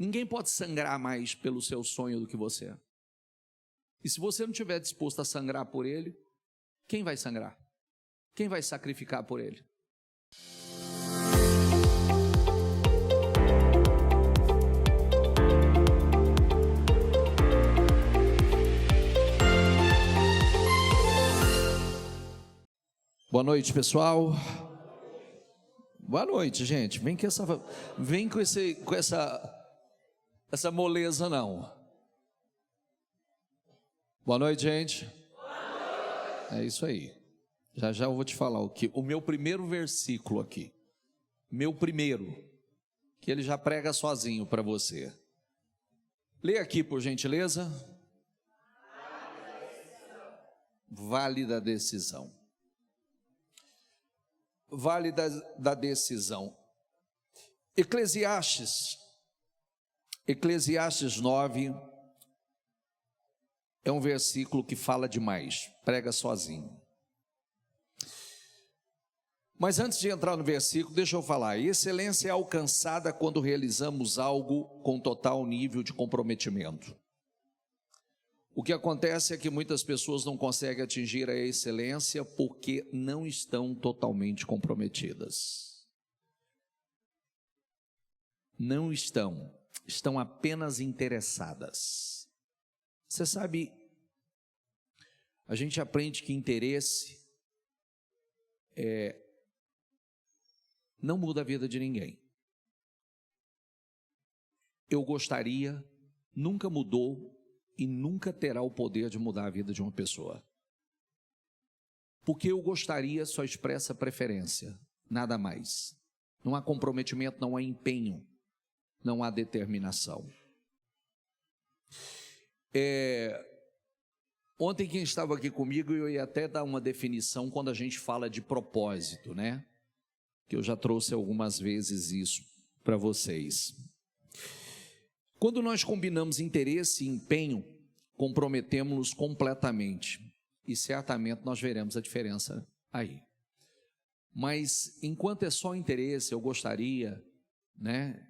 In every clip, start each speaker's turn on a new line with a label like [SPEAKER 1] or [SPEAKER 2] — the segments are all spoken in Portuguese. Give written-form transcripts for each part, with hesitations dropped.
[SPEAKER 1] Ninguém pode sangrar mais pelo seu sonho do que você. E se você não estiver disposto a sangrar por ele, quem vai sangrar? Quem vai sacrificar por ele? Boa noite, pessoal. Boa noite, gente. Vem com essa moleza, não. Boa noite, gente. Boa noite. É isso aí. Já já eu vou te falar o meu primeiro versículo aqui. Meu primeiro, que ele já prega sozinho para você. Lê aqui, por gentileza. Vale da decisão. Vale da decisão. Eclesiastes 9 é um versículo que fala demais, prega sozinho. Mas antes de entrar no versículo, deixa eu falar. Excelência é alcançada quando realizamos algo com total nível de comprometimento. O que acontece é que muitas pessoas não conseguem atingir a excelência porque não estão totalmente comprometidas. Não estão apenas interessadas. Você sabe, a gente aprende que interesse não muda a vida de ninguém. Eu gostaria, nunca mudou e nunca terá o poder de mudar a vida de uma pessoa. Porque eu gostaria só expressa preferência, nada mais. Não há comprometimento, não há empenho, não há determinação. Ontem quem estava aqui comigo, eu ia até dar uma definição quando a gente fala de propósito, né? Que eu já trouxe algumas vezes isso para vocês. Quando nós combinamos interesse e empenho, comprometemos-nos completamente. E certamente nós veremos a diferença aí. Mas enquanto é só interesse, eu gostaria, né?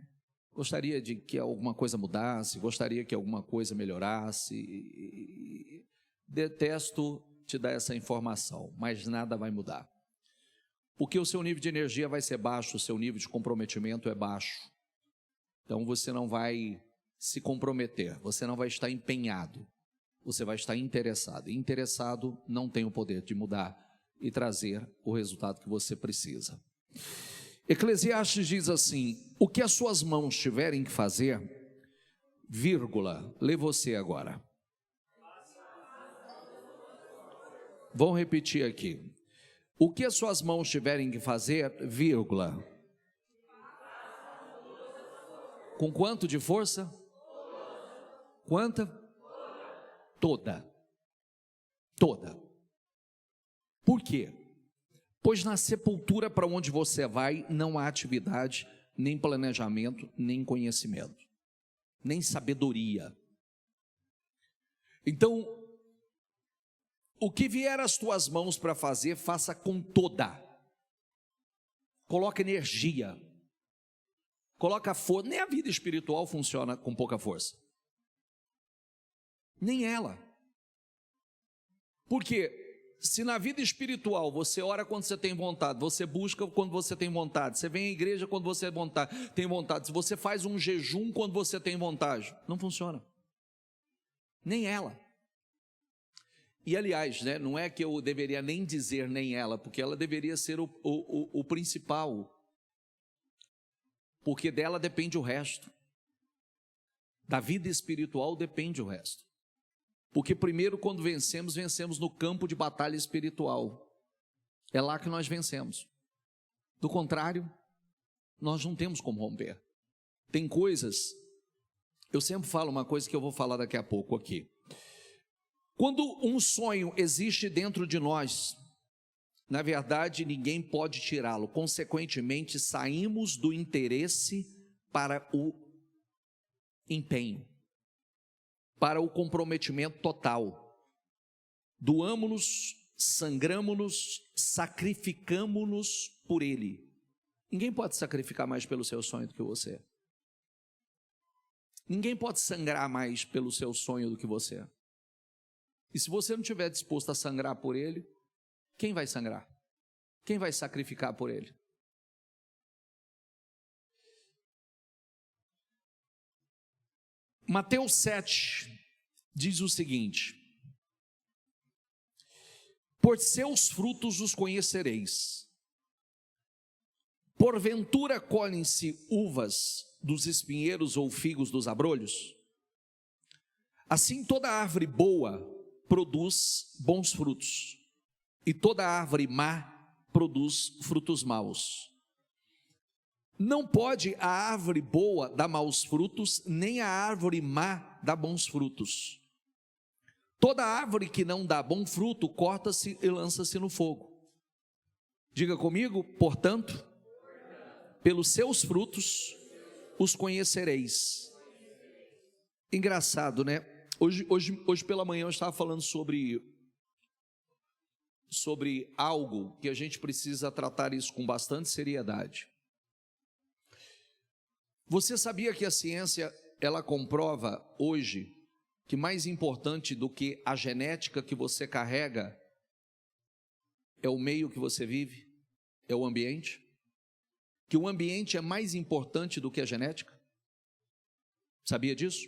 [SPEAKER 1] Gostaria de que alguma coisa mudasse, gostaria que alguma coisa melhorasse. Detesto te dar essa informação, mas nada vai mudar. Porque o seu nível de energia vai ser baixo, o seu nível de comprometimento é baixo. Então você não vai se comprometer, você não vai estar empenhado, você vai estar interessado. E interessado não tem o poder de mudar e trazer o resultado que você precisa. Eclesiastes diz assim: o que as suas mãos tiverem que fazer, vírgula, lê você agora. Vamos repetir aqui. O que as suas mãos tiverem que fazer, vírgula. Com quanto de força? Quanta? Toda. Toda. Por quê? Pois na sepultura para onde você vai, não há atividade, nem planejamento, nem conhecimento, nem sabedoria. Então, o que vier às tuas mãos para fazer, faça com toda. Coloca energia. Coloca força. Nem a vida espiritual funciona com pouca força. Nem ela. Porque se na vida espiritual você ora quando você tem vontade, você busca quando você tem vontade, você vem à igreja quando você tem vontade, se você faz um jejum quando você tem vontade, não funciona. Nem ela. E aliás, né, não é que eu deveria nem dizer nem ela, porque ela deveria ser o principal. Porque dela depende o resto. Da vida espiritual depende o resto. Porque primeiro quando vencemos, vencemos no campo de batalha espiritual. É lá que nós vencemos. Do contrário, nós não temos como romper. Tem coisas, eu sempre falo uma coisa que eu vou falar daqui a pouco aqui. Quando um sonho existe dentro de nós, na verdade ninguém pode tirá-lo. Consequentemente, saímos do interesse para o empenho, para o comprometimento total. Doamo-nos, sangramo-nos, sacrificamo-nos por ele. Ninguém pode sacrificar mais pelo seu sonho do que você. Ninguém pode sangrar mais pelo seu sonho do que você. E se você não estiver disposto a sangrar por ele, quem vai sangrar? Quem vai sacrificar por ele? Mateus 7 diz o seguinte: por seus frutos os conhecereis. Porventura colhem-se uvas dos espinheiros ou figos dos abrolhos? Assim toda árvore boa produz bons frutos, e toda árvore má produz frutos maus. Não pode a árvore boa dar maus frutos, nem a árvore má dar bons frutos. Toda árvore que não dá bom fruto, corta-se e lança-se no fogo. Diga comigo, portanto, pelos seus frutos os conhecereis. Engraçado, né? Hoje pela manhã eu estava falando sobre algo que a gente precisa tratar isso com bastante seriedade. Você sabia que a ciência, ela comprova hoje que mais importante do que a genética que você carrega é o meio que você vive, é o ambiente? Que o ambiente é mais importante do que a genética? Sabia disso?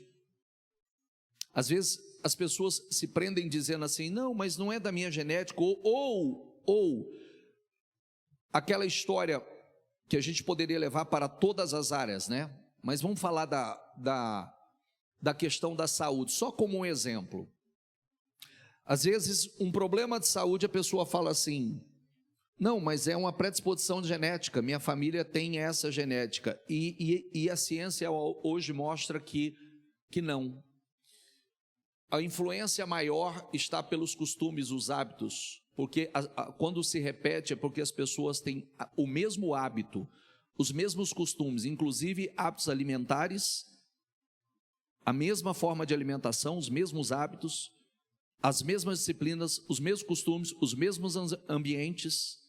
[SPEAKER 1] Às vezes as pessoas se prendem dizendo assim, não, mas não é da minha genética, ou aquela história que a gente poderia levar para todas as áreas, né? Mas vamos falar da questão da saúde, só como um exemplo. Às vezes, um problema de saúde, a pessoa fala assim, não, mas é uma predisposição genética, minha família tem essa genética, e a ciência hoje mostra que não. A influência maior está pelos costumes, os hábitos, porque quando se repete é porque as pessoas têm o mesmo hábito, os mesmos costumes, inclusive hábitos alimentares, a mesma forma de alimentação, os mesmos hábitos, as mesmas disciplinas, os mesmos costumes, os mesmos ambientes.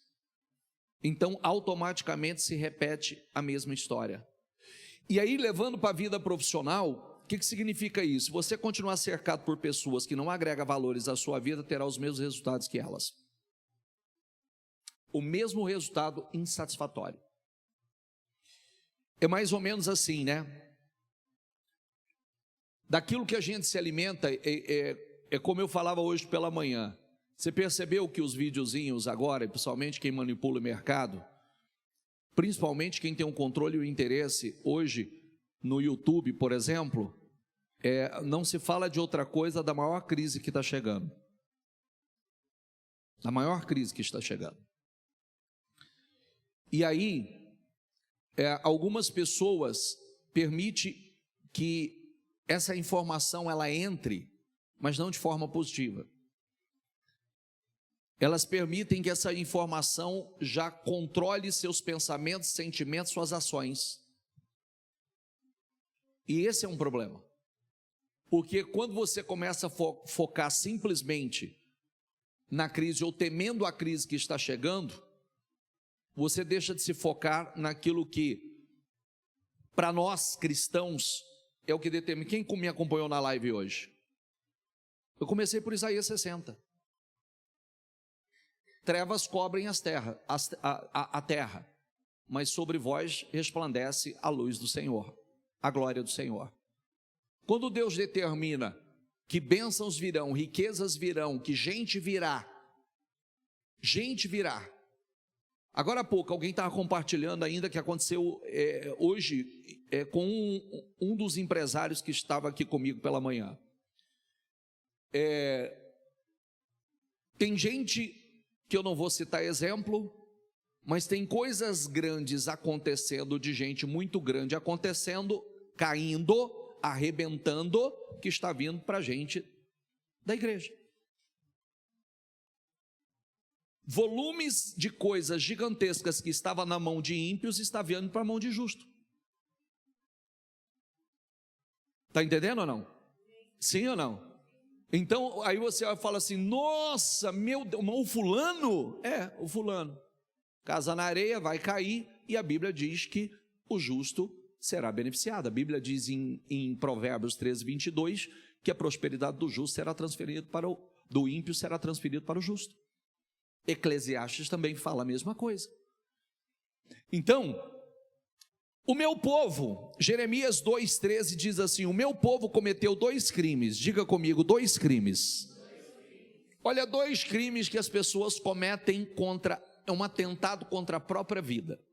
[SPEAKER 1] Então, automaticamente se repete a mesma história. E aí, levando para a vida profissional, o que significa isso? Você continuar cercado por pessoas que não agregam valores à sua vida, terá os mesmos resultados que elas. O mesmo resultado insatisfatório. É mais ou menos assim, né? Daquilo que a gente se alimenta, é como eu falava hoje pela manhã. Você percebeu que os videozinhos agora, principalmente quem manipula o mercado, principalmente quem tem um controle e o interesse hoje no YouTube, por exemplo, não se fala de outra coisa da maior crise que está chegando. A maior crise que está chegando. E aí, algumas pessoas permitem que essa informação ela entre, mas não de forma positiva. Elas permitem que essa informação já controle seus pensamentos, sentimentos, suas ações. E esse é um problema. Porque quando você começa a focar simplesmente na crise ou temendo a crise que está chegando, você deixa de se focar naquilo que, para nós cristãos, é o que determina. Quem me acompanhou na live hoje? Eu comecei por Isaías 60. Trevas cobrem a terra, mas sobre vós resplandece a luz do Senhor, a glória do Senhor. Quando Deus determina que bênçãos virão, riquezas virão, que gente virá. Agora há pouco, alguém estava compartilhando ainda que aconteceu hoje com um dos empresários que estava aqui comigo pela manhã. Tem gente que eu não vou citar exemplo, mas tem coisas grandes acontecendo, de gente muito grande acontecendo, caindo, arrebentando, que está vindo para a gente da igreja. Volumes de coisas gigantescas que estavam na mão de ímpios, está vindo para a mão de justo. Está entendendo ou não? Sim ou não? Então, aí você fala assim, nossa, meu Deus, o fulano? O fulano. Casa na areia, vai cair, e a Bíblia diz que o justo será beneficiado. A Bíblia diz em Provérbios 13, 22, que a prosperidade do justo será transferida do ímpio será transferido para o justo. Eclesiastes também fala a mesma coisa. Então, o meu povo, Jeremias 2,13 diz assim: o meu povo cometeu 2 crimes, diga comigo, 2 crimes. Olha, 2 crimes que as pessoas cometem é um atentado contra a própria vida.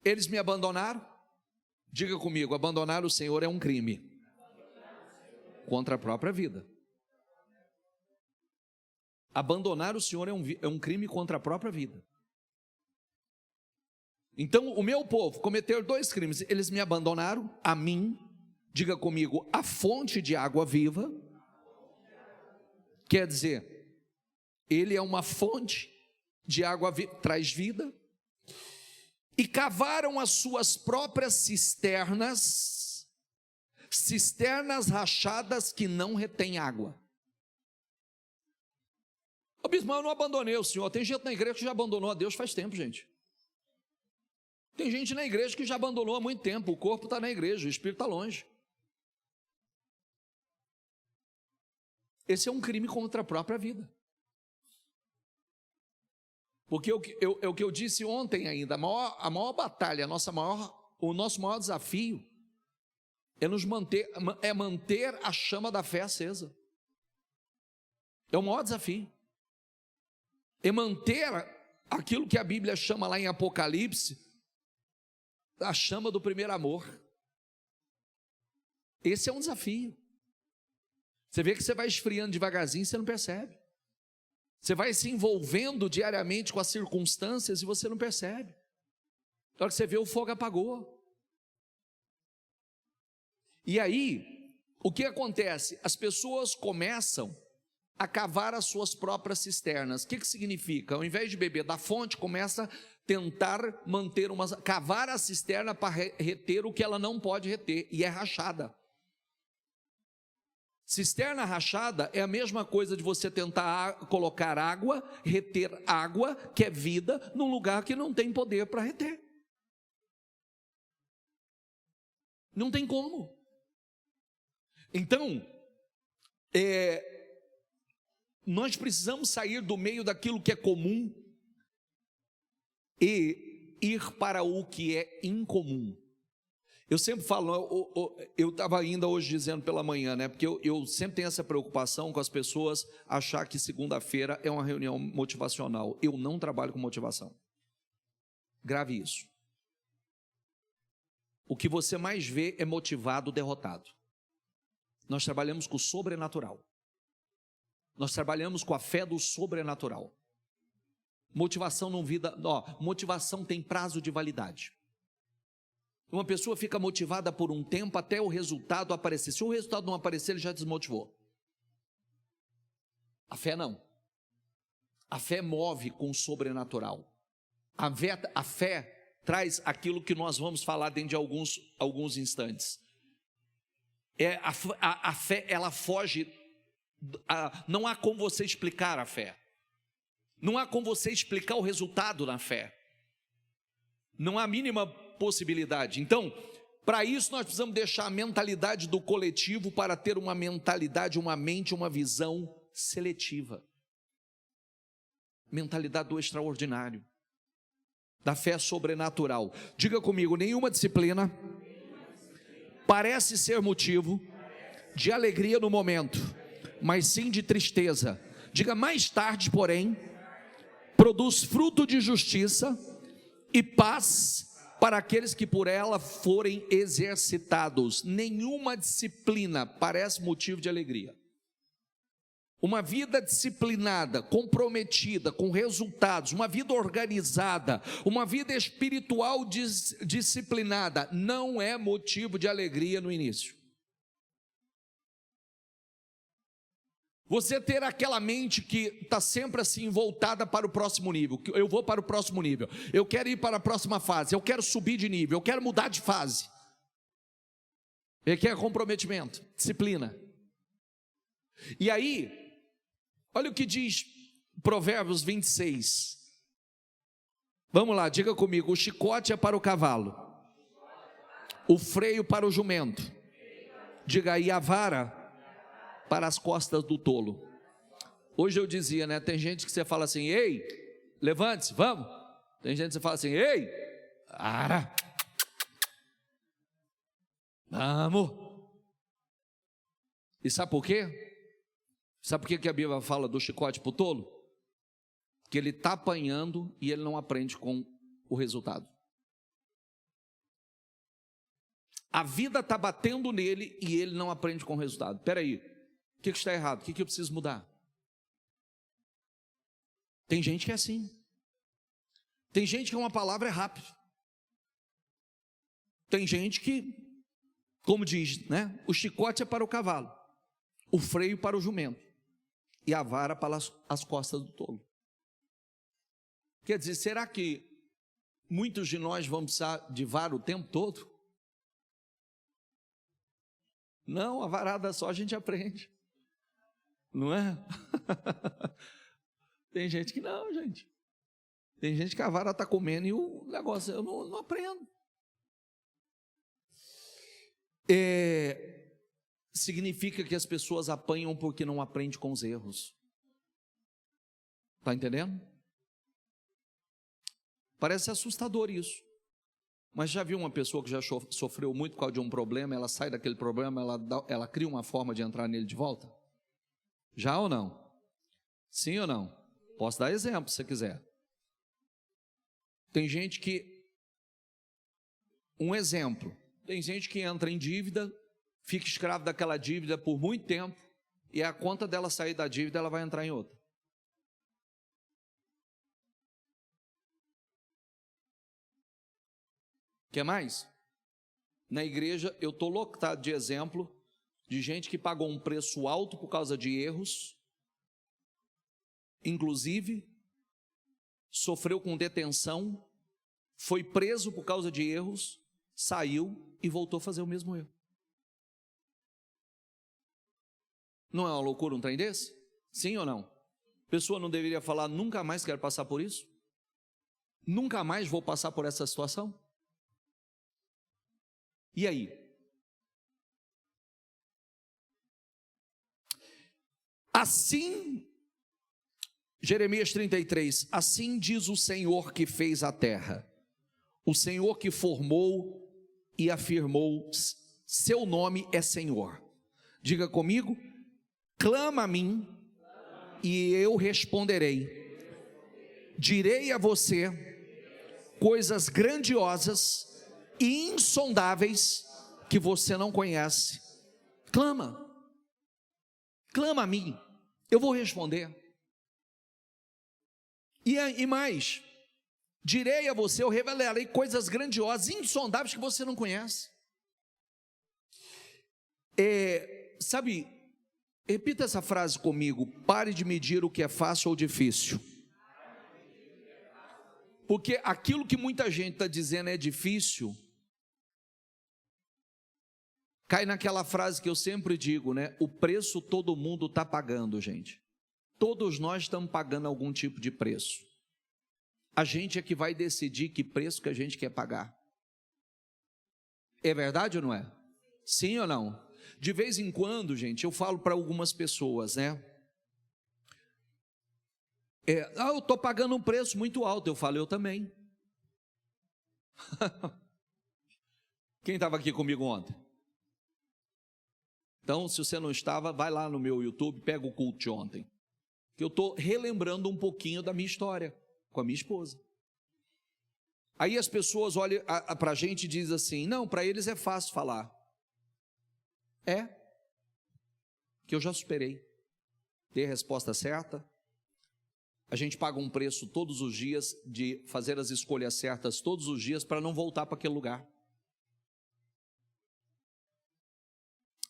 [SPEAKER 1] Eles me abandonaram, diga comigo, abandonar o Senhor é um crime contra a própria vida. Abandonar o Senhor é um crime contra a própria vida. Então, o meu povo cometeu 2 crimes. Eles me abandonaram, a mim, diga comigo, a fonte de água viva. Quer dizer, ele é uma fonte de água viva, traz vida. E cavaram as suas próprias cisternas rachadas que não retêm água. Ô bispo, eu não abandonei o Senhor. Tem gente na igreja que já abandonou a Deus faz tempo, gente. Tem gente na igreja que já abandonou há muito tempo. O corpo está na igreja, o espírito está longe. Esse é um crime contra a própria vida. Porque o que eu disse ontem ainda, a maior batalha, o nosso maior desafio é manter a chama da fé acesa. É o maior desafio. É manter aquilo que a Bíblia chama lá em Apocalipse, a chama do primeiro amor. Esse é um desafio. Você vê que você vai esfriando devagarzinho, você não percebe. Você vai se envolvendo diariamente com as circunstâncias e você não percebe. Na hora que você vê, o fogo apagou. E aí, o que acontece? As pessoas começam a cavar as suas próprias cisternas. O que significa? Ao invés de beber da fonte, começa a tentar cavar a cisterna para reter o que ela não pode reter, e é rachada. Cisterna rachada é a mesma coisa de você tentar colocar água, reter água, que é vida, num lugar que não tem poder para reter. Não tem como. Então, nós precisamos sair do meio daquilo que é comum e ir para o que é incomum. Eu sempre falo, eu estava ainda hoje dizendo pela manhã, né? Porque eu sempre tenho essa preocupação com as pessoas achar que segunda-feira é uma reunião motivacional. Eu não trabalho com motivação. Grave isso. O que você mais vê é motivado derrotado. Nós trabalhamos com o sobrenatural. Nós trabalhamos com a fé do sobrenatural. Motivação motivação tem prazo de validade. Uma pessoa fica motivada por um tempo até o resultado aparecer. Se o resultado não aparecer, ele já desmotivou. A fé não. A fé move com o sobrenatural. A fé traz aquilo que nós vamos falar dentro de alguns instantes. A fé, ela foge. Não há como você explicar a fé. Não há como você explicar o resultado na fé. Não há a mínima possibilidade. Então, para isso nós precisamos deixar a mentalidade do coletivo para ter uma mentalidade, uma mente, uma visão seletiva. Mentalidade do extraordinário, da fé sobrenatural. Diga comigo, nenhuma disciplina parece ser motivo de alegria no momento, mas sim de tristeza. Diga, mais tarde, porém, produz fruto de justiça e paz para aqueles que por ela forem exercitados. Nenhuma disciplina parece motivo de alegria. Uma vida disciplinada, comprometida, com resultados, uma vida organizada, uma vida espiritual disciplinada, não é motivo de alegria no início. Você ter aquela mente que está sempre assim voltada para o próximo nível. Eu vou para o próximo nível, eu quero ir para a próxima fase, eu quero subir de nível, eu quero mudar de fase. Ele quer comprometimento, disciplina. E aí, olha o que diz Provérbios 26. Vamos lá, diga comigo: o chicote é para o cavalo, o freio para o jumento. Diga aí: a vara para as costas do tolo. Hoje eu dizia, né? Tem gente que você fala assim: ei, levante-se, vamos. Tem gente que você fala assim: ei, ara, vamos. E sabe por quê? Sabe por que a Bíblia fala do chicote para o tolo? Que ele está apanhando e ele não aprende com o resultado. A vida está batendo nele e ele não aprende com o resultado. Espera aí, o que está errado? O que eu preciso mudar? Tem gente que é assim. Tem gente que uma palavra é rápido. Tem gente que, como diz, né? O chicote é para o cavalo, o freio para o jumento e a vara para as costas do tolo. Quer dizer, será que muitos de nós vamos precisar de vara o tempo todo? Não, a varada só a gente aprende, não é? Tem gente que não, gente. Tem gente que a vara está comendo e o negócio, eu não aprendo. Significa que as pessoas apanham porque não aprendem com os erros. Está entendendo? Parece assustador isso. Mas já viu uma pessoa que já sofreu muito por causa de um problema, ela sai daquele problema, ela cria uma forma de entrar nele de volta? Já ou não? Sim ou não? Posso dar exemplo se você quiser. Tem gente que, um exemplo, tem gente que entra em dívida, fica escravo daquela dívida por muito tempo, e a conta dela sair da dívida, ela vai entrar em outra. Quer mais? Na igreja, eu estou lotado de exemplo de gente que pagou um preço alto por causa de erros, inclusive sofreu com detenção, foi preso por causa de erros, saiu e voltou a fazer o mesmo erro. Não é uma loucura um trem desse? Sim ou não? A pessoa não deveria falar: nunca mais quero passar por isso? Nunca mais vou passar por essa situação? E aí? Assim, Jeremias 33, assim diz o Senhor que fez a terra, o Senhor que formou e afirmou, seu nome é Senhor. Diga comigo: clama a mim e eu responderei, direi a você coisas grandiosas e insondáveis que você não conhece. Clama a mim, eu vou responder. E mais, direi a você, eu revelarei coisas grandiosas, insondáveis que você não conhece. Sabe, repita essa frase comigo: pare de medir o que é fácil ou difícil. Porque aquilo que muita gente está dizendo é difícil, cai naquela frase que eu sempre digo, né? O preço todo mundo está pagando, gente. Todos nós estamos pagando algum tipo de preço. A gente é que vai decidir que preço que a gente quer pagar. É verdade ou não é? Sim ou não? De vez em quando, gente, eu falo para algumas pessoas, né? Eu estou pagando um preço muito alto. Eu falo: eu também. Quem estava aqui comigo ontem? Então, se você não estava, vai lá no meu YouTube, pega o culto de ontem, que eu estou relembrando um pouquinho da minha história com a minha esposa. Aí as pessoas olham para a gente e dizem assim: não, para eles é fácil falar. Que eu já superei, dei a resposta certa. A gente paga um preço todos os dias de fazer as escolhas certas todos os dias para não voltar para aquele lugar.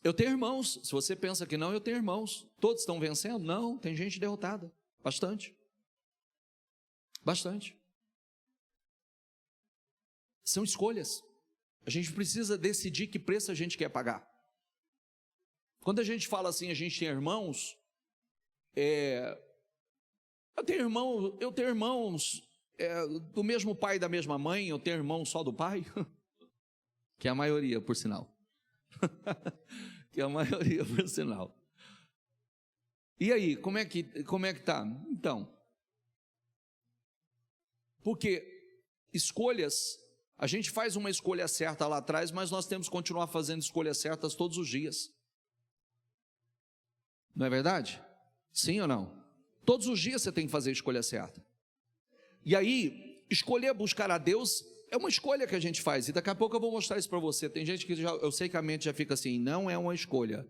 [SPEAKER 1] Eu tenho irmãos, se você pensa que não, eu tenho irmãos. Todos estão vencendo? Não, tem gente derrotada, bastante. São escolhas. A gente precisa decidir que preço a gente quer pagar. Quando a gente fala assim, a gente tem irmãos, eu tenho irmãos do mesmo pai e da mesma mãe, eu tenho irmão só do pai, que é a maioria, por sinal. Que é a maioria, por sinal. E aí, como é que tá? Então, porque escolhas, a gente faz uma escolha certa lá atrás, mas nós temos que continuar fazendo escolhas certas todos os dias. Não é verdade? Sim ou não? Todos os dias você tem que fazer a escolha certa. E aí, escolher buscar a Deus é uma escolha que a gente faz. E daqui a pouco eu vou mostrar isso para você. Tem gente que eu sei que a mente já fica assim, não é uma escolha.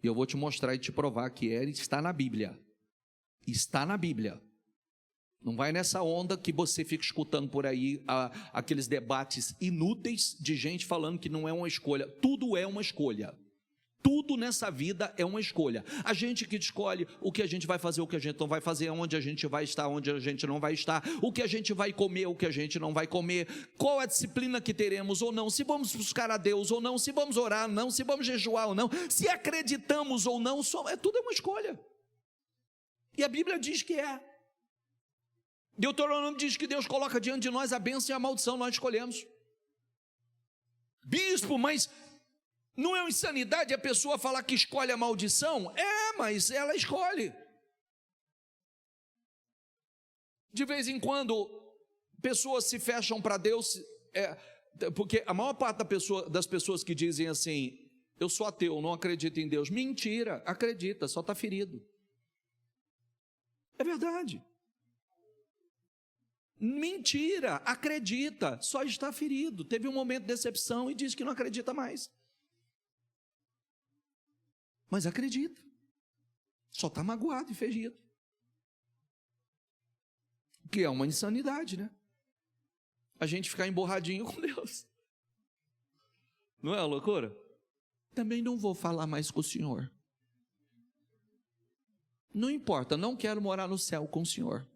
[SPEAKER 1] E eu vou te mostrar e te provar que está na Bíblia. Está na Bíblia. Não vai nessa onda que você fica escutando por aí aqueles debates inúteis de gente falando que não é uma escolha. Tudo é uma escolha. Tudo nessa vida é uma escolha. A gente que escolhe o que a gente vai fazer, o que a gente não vai fazer, onde a gente vai estar, onde a gente não vai estar, o que a gente vai comer, o que a gente não vai comer, qual a disciplina que teremos ou não, se vamos buscar a Deus ou não, se vamos orar ou não, se vamos jejuar ou não, se acreditamos ou não, tudo é uma escolha. E a Bíblia diz que é. Deuteronômio diz que Deus coloca diante de nós a bênção e a maldição, nós escolhemos. Bispo, mas não é uma insanidade a pessoa falar que escolhe a maldição? Mas ela escolhe. De vez em quando, pessoas se fecham para Deus, porque a maior parte das pessoas que dizem assim, eu sou ateu, não acredito em Deus. Mentira, acredita, só está ferido. É verdade. Mentira, acredita, só está ferido. Teve um momento de decepção e diz que não acredita mais. Mas acredita, só está magoado e ferido. Que é uma insanidade, né? A gente ficar emborradinho com Deus. Não é uma loucura? Também não vou falar mais com o Senhor. Não importa, não quero morar no céu com o Senhor.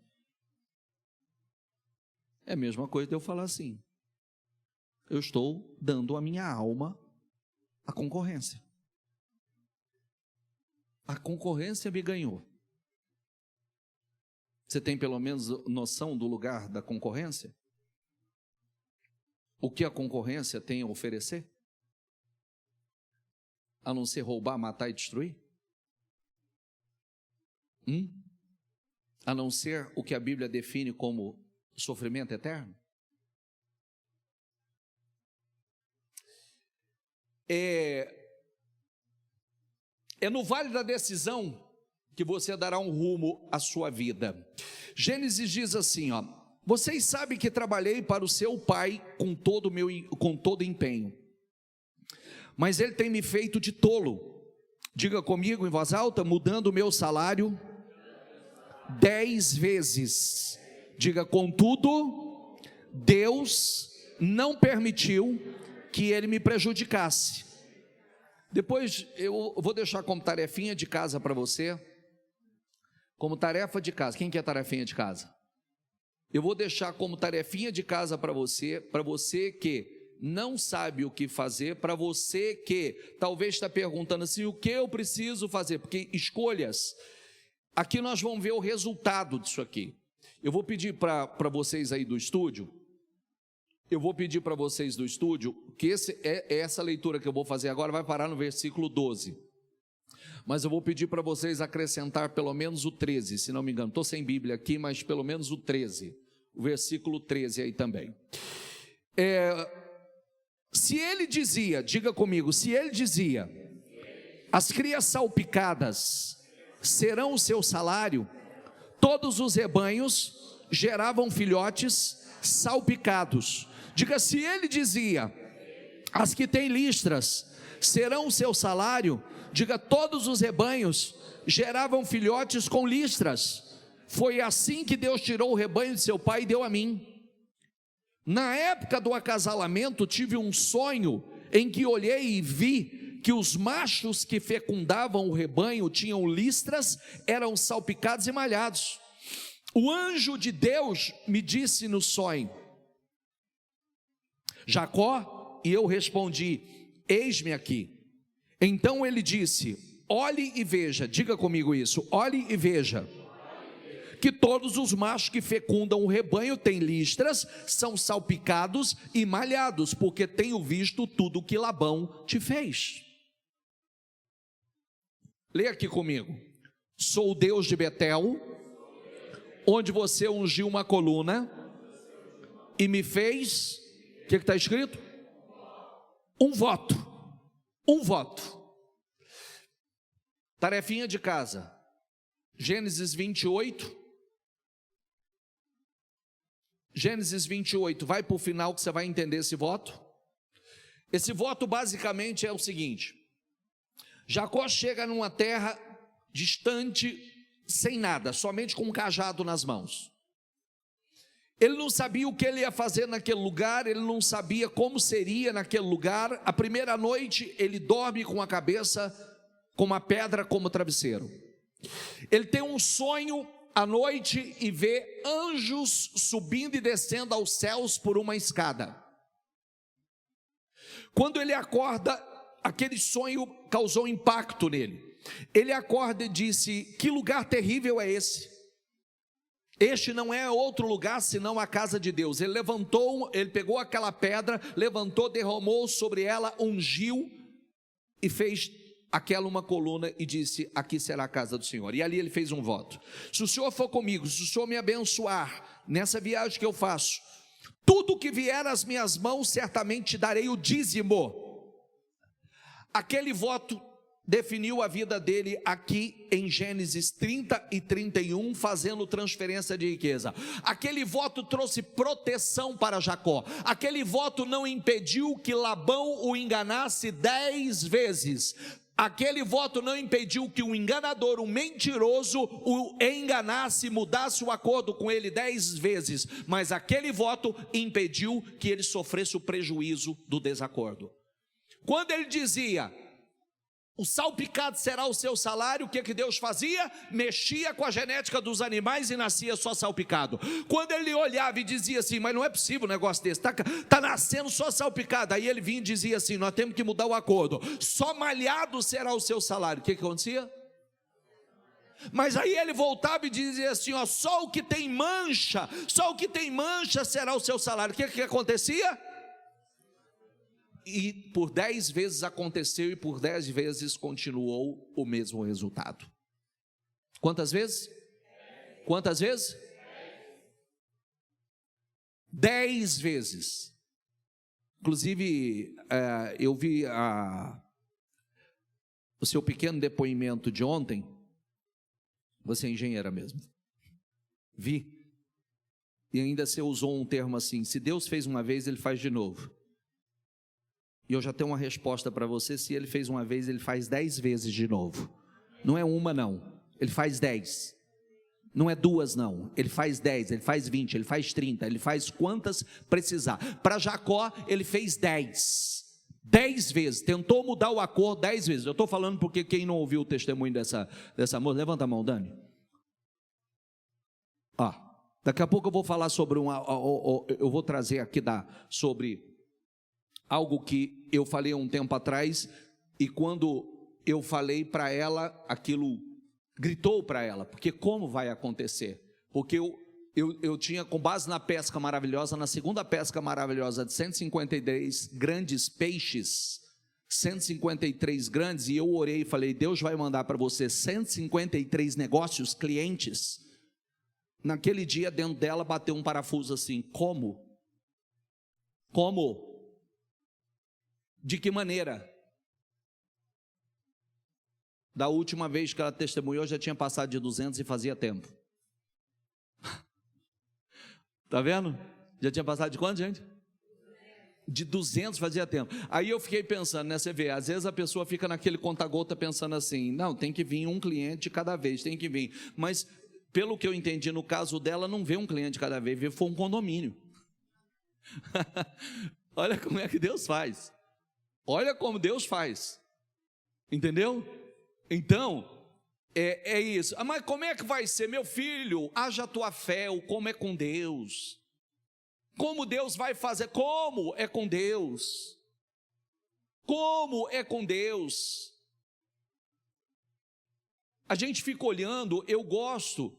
[SPEAKER 1] É a mesma coisa de eu falar assim, eu estou dando a minha alma à concorrência. A concorrência me ganhou. Você tem pelo menos noção do lugar da concorrência? O que a concorrência tem a oferecer? A não ser roubar, matar e destruir? A não ser o que a Bíblia define como sofrimento eterno? É no vale da decisão que você dará um rumo à sua vida. Gênesis diz assim, vocês sabem que trabalhei para o seu pai com todo empenho, mas ele tem me feito de tolo. Diga comigo em voz alta, mudando o meu salário 10 vezes. Diga, contudo, Deus não permitiu que ele me prejudicasse. Depois eu vou deixar como tarefinha de casa para você, como tarefa de casa. Quem quer tarefinha de casa? Eu vou deixar como tarefinha de casa para você que não sabe o que fazer, para você que talvez está perguntando assim, o que eu preciso fazer? Porque escolhas, aqui nós vamos ver o resultado disso aqui. Eu vou pedir para vocês aí do estúdio, que essa leitura que eu vou fazer agora vai parar no versículo 12. Mas eu vou pedir para vocês acrescentar pelo menos o 13, se não me engano. Estou sem Bíblia aqui, mas pelo menos o 13. O versículo 13 aí também. Se ele dizia, diga comigo, se ele dizia, as crias salpicadas serão o seu salário, todos os rebanhos geravam filhotes salpicados. Diga, se ele dizia, as que têm listras serão o seu salário, diga, todos os rebanhos geravam filhotes com listras. Foi assim que Deus tirou o rebanho de seu pai e deu a mim. Na época do acasalamento, tive um sonho em que olhei e vi que os machos que fecundavam o rebanho tinham listras, eram salpicados e malhados. O anjo de Deus me disse no sonho, Jacó, e eu respondi, eis-me aqui. Então ele disse, olhe e veja, diga comigo isso, olhe e veja, que todos os machos que fecundam o rebanho têm listras, são salpicados e malhados, porque tenho visto tudo que Labão te fez. Leia aqui comigo. Sou o Deus de Betel, onde você ungiu uma coluna e me fez, o que está escrito? Um voto. Um voto. Tarefinha de casa. Gênesis 28. Gênesis 28, vai para o final que você vai entender esse voto. Esse voto basicamente é o seguinte: Jacó chega numa terra distante, sem nada, somente com um cajado nas mãos. Ele não sabia o que ele ia fazer naquele lugar, ele não sabia como seria naquele lugar. A primeira noite ele dorme com a cabeça com uma pedra como travesseiro. Ele tem um sonho à noite e vê anjos subindo e descendo aos céus por uma escada. Quando ele acorda, aquele sonho causou impacto nele. Ele acorda e disse: que lugar terrível é esse? Este não é outro lugar senão a casa de Deus. Ele levantou, ele pegou aquela pedra, levantou, derramou sobre ela, ungiu e fez aquela uma coluna e disse: aqui será a casa do Senhor. E ali ele fez um voto: se o Senhor for comigo, se o Senhor me abençoar nessa viagem que eu faço, tudo que vier às minhas mãos, certamente darei o dízimo. Aquele voto definiu a vida dele aqui em Gênesis 30 e 31, fazendo transferência de riqueza. Aquele voto trouxe proteção para Jacó. Aquele voto não impediu que Labão o enganasse 10 vezes. Aquele voto não impediu que um enganador, um mentiroso, o enganasse, mudasse o acordo com ele 10 vezes. Mas aquele voto impediu que ele sofresse o prejuízo do desacordo. Quando ele dizia: o salpicado será o seu salário, o que Deus fazia? Mexia com a genética dos animais e nascia só salpicado. Quando ele olhava e dizia assim: mas não é possível um negócio desse, está nascendo só salpicado. Aí ele vinha e dizia assim: nós temos que mudar o acordo, só malhado será o seu salário. O que acontecia? Mas aí ele voltava e dizia assim: ó, só o que tem mancha, só o que tem mancha será o seu salário. O que acontecia? E por 10 vezes aconteceu, e por 10 vezes continuou o mesmo resultado. Quantas vezes? Quantas vezes? 10 vezes. Inclusive, eu vi o seu pequeno depoimento de ontem. Você é engenheira mesmo. Vi. E ainda você usou um termo assim: se Deus fez uma vez, Ele faz de novo. E eu já tenho uma resposta para você: se Ele fez uma vez, Ele faz 10 vezes de novo. Não é uma não, Ele faz 10. Não é 2 não, Ele faz 10, Ele faz 20, Ele faz 30, Ele faz quantas precisar. Para Jacó, Ele fez 10 vezes, tentou mudar o acordo 10 vezes. Eu estou falando porque quem não ouviu o testemunho dessa moça, levanta a mão, Dani. Daqui a pouco eu vou falar sobre eu vou trazer aqui sobre algo que eu falei há um tempo atrás, e quando eu falei para ela, aquilo gritou para ela, porque como vai acontecer? Porque eu tinha, com base na pesca maravilhosa, na segunda pesca maravilhosa de 153 grandes peixes, 153 grandes, e eu orei e falei: Deus vai mandar para você 153 negócios, clientes. Naquele dia, dentro dela bateu um parafuso assim: como? Como? De que maneira? Da última vez que ela testemunhou, já tinha passado de 200 e fazia tempo. Está vendo? Já tinha passado de quanto, gente? De 200 fazia tempo. Aí eu fiquei pensando, né? Você vê, às vezes a pessoa fica naquele conta-gota pensando assim: não, tem que vir um cliente cada vez, tem que vir. Mas, pelo que eu entendi, no caso dela, não veio um cliente cada vez, veio foi um condomínio. Olha como é que Deus faz. Olha como Deus faz, entendeu? Então, é isso. Mas como é que vai ser? Meu filho, haja a tua fé, o como é com Deus. Como Deus vai fazer? Como é com Deus? Como é com Deus? A gente fica olhando, eu gosto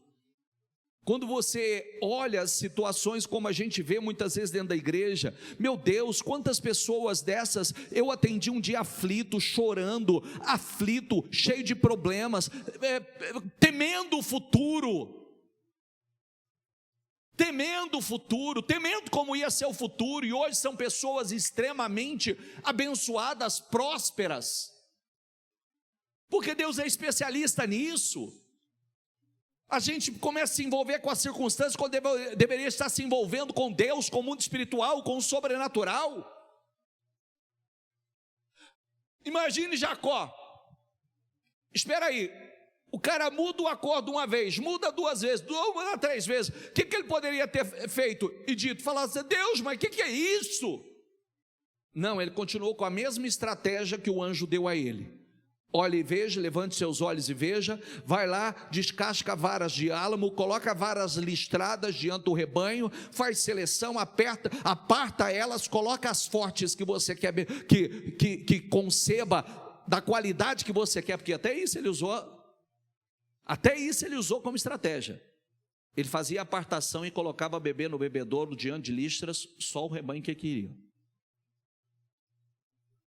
[SPEAKER 1] Quando você olha situações como a gente vê muitas vezes dentro da igreja, meu Deus, quantas pessoas dessas eu atendi um dia aflito, chorando, aflito, cheio de problemas, temendo o futuro, temendo como ia ser o futuro, e hoje são pessoas extremamente abençoadas, prósperas, porque Deus é especialista nisso. A gente começa a se envolver com as circunstâncias quando deveria estar se envolvendo com Deus, com o mundo espiritual, com o sobrenatural. Imagine Jacó. Espera aí, o cara muda o acordo uma vez, muda duas vezes, muda três vezes. O que ele poderia ter feito e dito? Falar assim: Deus, mas o que é isso? Não, ele continuou com a mesma estratégia que o anjo deu a ele. Olhe e veja, levante seus olhos e veja, vai lá, descasca varas de álamo, coloca varas listradas diante do rebanho, faz seleção, aparta elas, coloca as fortes que você quer, que conceba da qualidade que você quer, porque até isso ele usou como estratégia. Ele fazia apartação e colocava bebê no bebedouro diante de listras, só o rebanho que queria,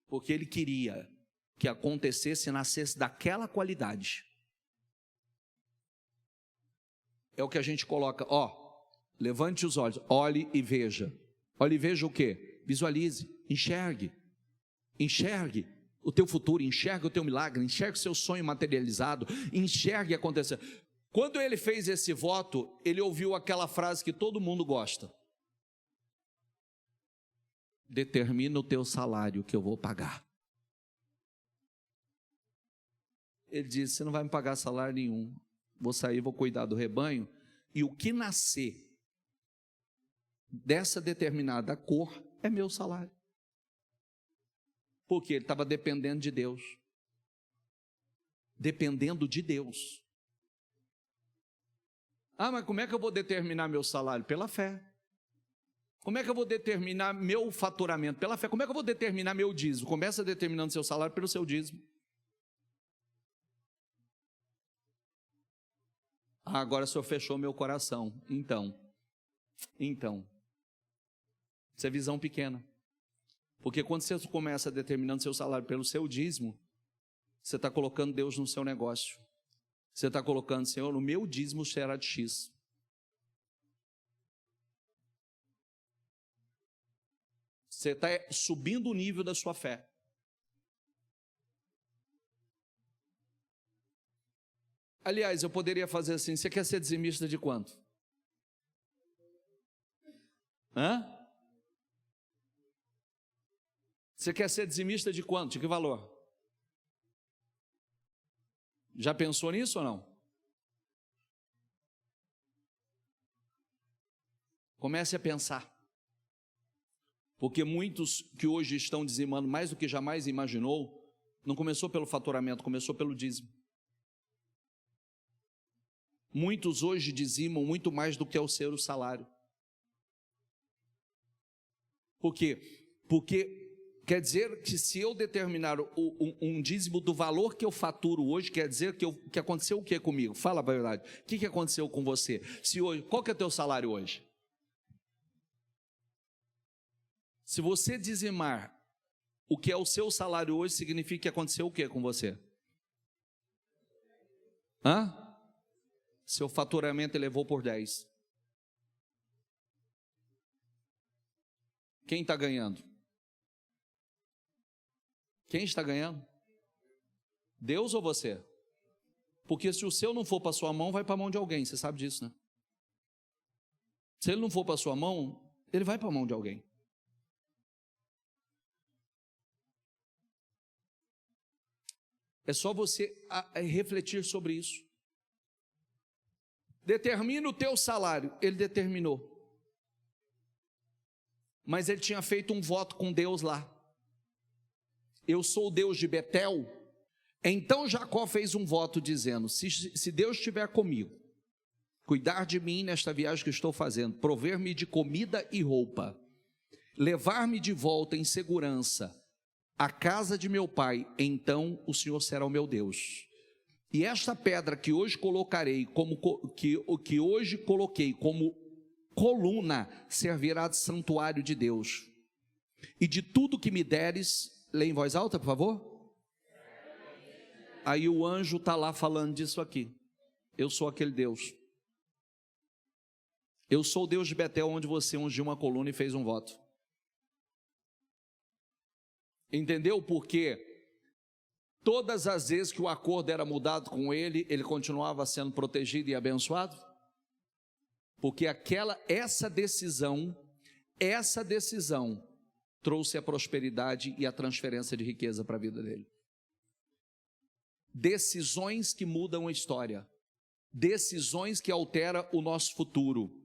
[SPEAKER 1] porque ele queria que acontecesse e nascesse daquela qualidade. É o que a gente coloca, levante os olhos, olhe e veja. Olhe e veja o quê? Visualize, enxergue o teu futuro, enxergue o teu milagre, enxergue o seu sonho materializado, enxergue acontecer. Quando ele fez esse voto, ele ouviu aquela frase que todo mundo gosta: determina o teu salário que eu vou pagar. Ele disse: você não vai me pagar salário nenhum, vou sair, vou cuidar do rebanho, e o que nascer dessa determinada cor é meu salário. Porque ele estava dependendo de Deus. Mas como é que eu vou determinar meu salário? Pela fé. Como é que eu vou determinar meu faturamento? Pela fé. Como é que eu vou determinar meu dízimo? Começa determinando seu salário pelo seu dízimo. Agora o Senhor fechou meu coração. Então, isso é visão pequena. Porque quando você começa determinando seu salário pelo seu dízimo, você está colocando Deus no seu negócio. Você está colocando: Senhor, o meu dízimo será de X. Você está subindo o nível da sua fé. Aliás, eu poderia fazer assim: você quer ser dizimista de quanto? Você quer ser dizimista de quanto? De que valor? Já pensou nisso ou não? Comece a pensar. Porque muitos que hoje estão dizimando mais do que jamais imaginou, não começou pelo faturamento, começou pelo dízimo. Muitos hoje dizimam muito mais do que é o seu salário. Por quê? Porque quer dizer que se eu determinar um dízimo do valor que eu faturo hoje, quer dizer que aconteceu o que comigo? Fala a verdade. O que aconteceu com você? Se hoje, qual que é o teu salário hoje? Se você dizimar o que é o seu salário hoje, significa que aconteceu o que com você? Seu faturamento elevou por 10. Quem está ganhando? Quem está ganhando? Deus ou você? Porque se o seu não for para a sua mão, vai para a mão de alguém, você sabe disso, né? Se ele não for para a sua mão, ele vai para a mão de alguém. É só você refletir sobre isso. Determina o teu salário. Ele determinou. Mas ele tinha feito um voto com Deus lá. Eu sou o Deus de Betel. Então Jacó fez um voto dizendo: se Deus estiver comigo, cuidar de mim nesta viagem que estou fazendo, prover-me de comida e roupa, levar-me de volta em segurança à casa de meu pai, então o Senhor será o meu Deus. E esta pedra que hoje coloquei como coluna servirá de santuário de Deus. E de tudo que me deres, leia em voz alta, por favor. Aí o anjo está lá falando disso aqui. Eu sou aquele Deus. Eu sou o Deus de Betel, onde você ungiu uma coluna e fez um voto. Entendeu? Porque todas as vezes que o acordo era mudado com ele, ele continuava sendo protegido e abençoado? Porque essa decisão trouxe a prosperidade e a transferência de riqueza para a vida dele. Decisões que mudam a história, decisões que alteram o nosso futuro.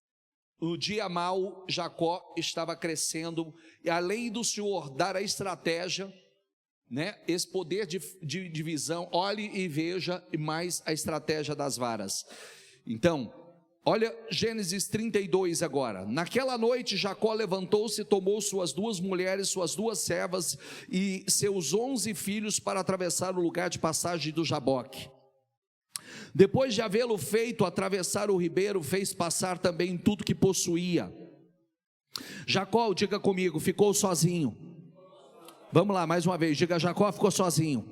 [SPEAKER 1] No dia mau, Jacó estava crescendo, e além do Senhor dar a estratégia, né, esse poder de visão, olhe e veja mais a estratégia das varas. Então, olha Gênesis 32 agora. Naquela noite Jacó levantou-se e tomou suas 2 mulheres, suas 2 servas e seus 11 filhos para atravessar o lugar de passagem do Jaboque. Depois de havê-lo feito atravessar o ribeiro, fez passar também tudo que possuía. Jacó, diga comigo, ficou sozinho. Vamos lá, mais uma vez, diga: Jacó ficou sozinho.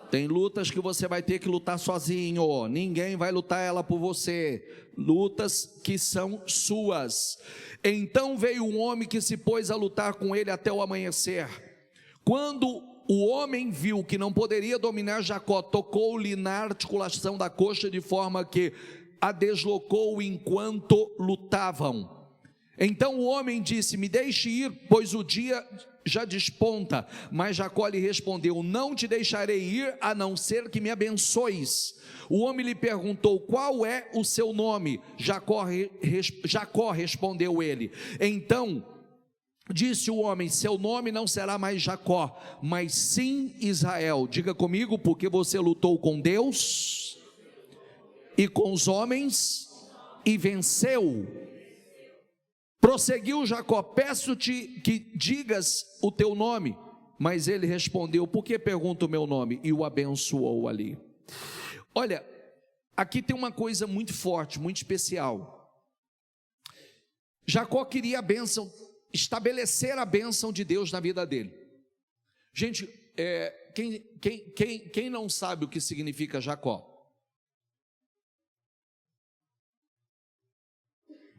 [SPEAKER 1] Tem lutas que você vai ter que lutar sozinho, ninguém vai lutar ela por você, lutas que são suas. Então veio um homem que se pôs a lutar com ele até o amanhecer. Quando o homem viu que não poderia dominar Jacó, tocou-lhe na articulação da coxa, de forma que a deslocou enquanto lutavam. Então o homem disse: me deixe ir, pois o dia já desponta. Mas Jacó lhe respondeu: não te deixarei ir, a não ser que me abençoes. O homem lhe perguntou: qual é o seu nome? Jacó respondeu ele. Então disse o homem: seu nome não será mais Jacó, mas sim Israel. Diga comigo: porque você lutou com Deus e com os homens e venceu. Prosseguiu Jacó: peço-te que digas o teu nome. Mas ele respondeu: por que pergunta o meu nome? E o abençoou ali. Olha, aqui tem uma coisa muito forte, muito especial. Jacó queria a bênção, estabelecer a bênção de Deus na vida dele. Gente, quem não sabe o que significa Jacó?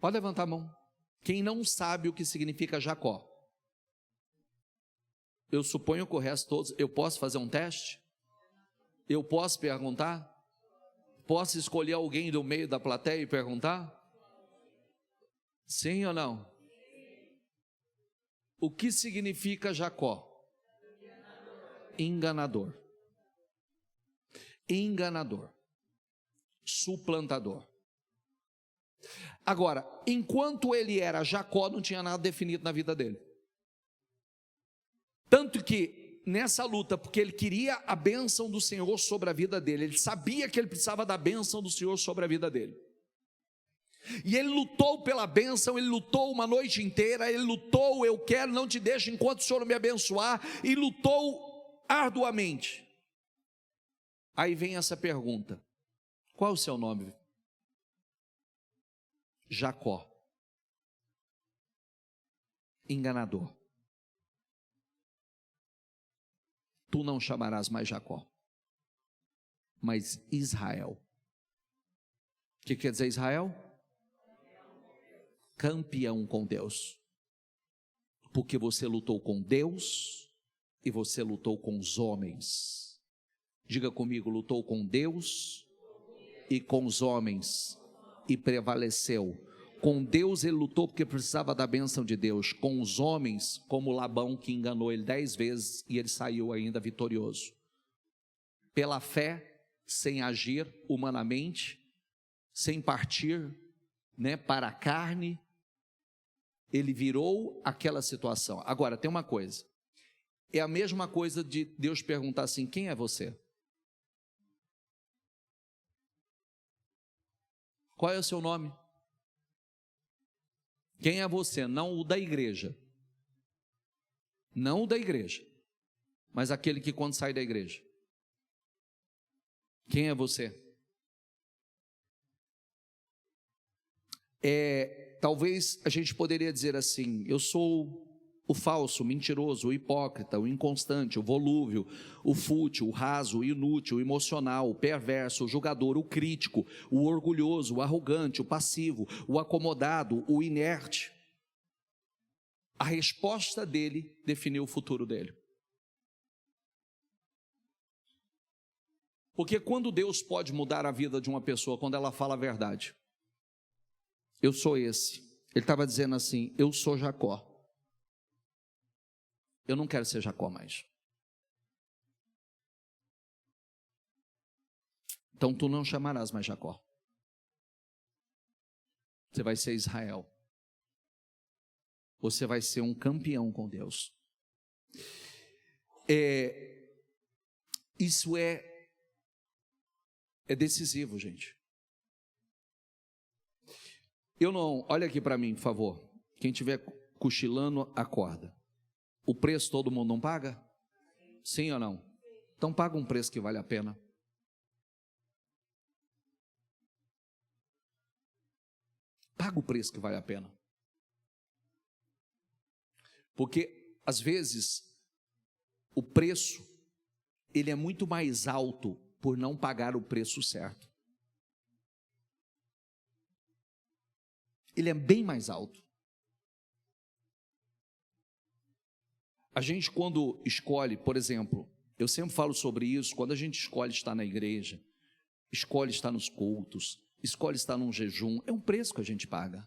[SPEAKER 1] Pode levantar a mão. Quem não sabe o que significa Jacó? Eu suponho que o resto todos. Eu posso fazer um teste? Eu posso perguntar? Posso escolher alguém do meio da plateia e perguntar? Sim ou não? O que significa Jacó? Enganador. Enganador. Suplantador. Agora, enquanto ele era Jacó, não tinha nada definido na vida dele. Tanto que nessa luta, porque ele queria a bênção do Senhor sobre a vida dele, ele sabia que ele precisava da bênção do Senhor sobre a vida dele. E ele lutou pela bênção, ele lutou uma noite inteira, ele lutou: eu quero, não te deixo enquanto o Senhor me abençoar, e lutou arduamente. Aí vem essa pergunta: qual é o seu nome? Jacó. Enganador. Tu não chamarás mais Jacó, mas Israel. O que quer dizer Israel? Campeão com Deus. Porque você lutou com Deus e você lutou com os homens. Diga comigo: lutou com Deus e com os homens e prevaleceu. Com Deus ele lutou porque precisava da bênção de Deus. Com os homens, como Labão, que enganou ele 10 vezes e ele saiu ainda vitorioso. Pela fé, sem agir humanamente, sem partir, para a carne, ele virou aquela situação. Agora, tem uma coisa. É a mesma coisa de Deus perguntar assim: quem é você? Qual é o seu nome? Quem é você? Não o da igreja. Não o da igreja, mas aquele que quando sai da igreja. Quem é você? Talvez a gente poderia dizer assim: eu sou o falso, o mentiroso, o hipócrita, o inconstante, o volúvel, o fútil, o raso, o inútil, o emocional, o perverso, o julgador, o crítico, o orgulhoso, o arrogante, o passivo, o acomodado, o inerte. A resposta dele definiu o futuro dele. Porque quando Deus pode mudar a vida de uma pessoa, quando ela fala a verdade. Eu sou esse. Ele estava dizendo assim: eu sou Jacó. Eu não quero ser Jacó mais. Então tu não chamarás mais Jacó. Você vai ser Israel. Você vai ser um campeão com Deus. Isso é decisivo, gente. Olha aqui para mim, por favor. Quem estiver cochilando, acorda. O preço todo mundo não paga? Sim ou não? Então paga um preço que vale a pena. Paga o preço que vale a pena. Porque, às vezes, o preço, ele é muito mais alto por não pagar o preço certo. Ele é bem mais alto. A gente, quando escolhe, por exemplo, eu sempre falo sobre isso, quando a gente escolhe estar na igreja, escolhe estar nos cultos, escolhe estar num jejum, é um preço que a gente paga.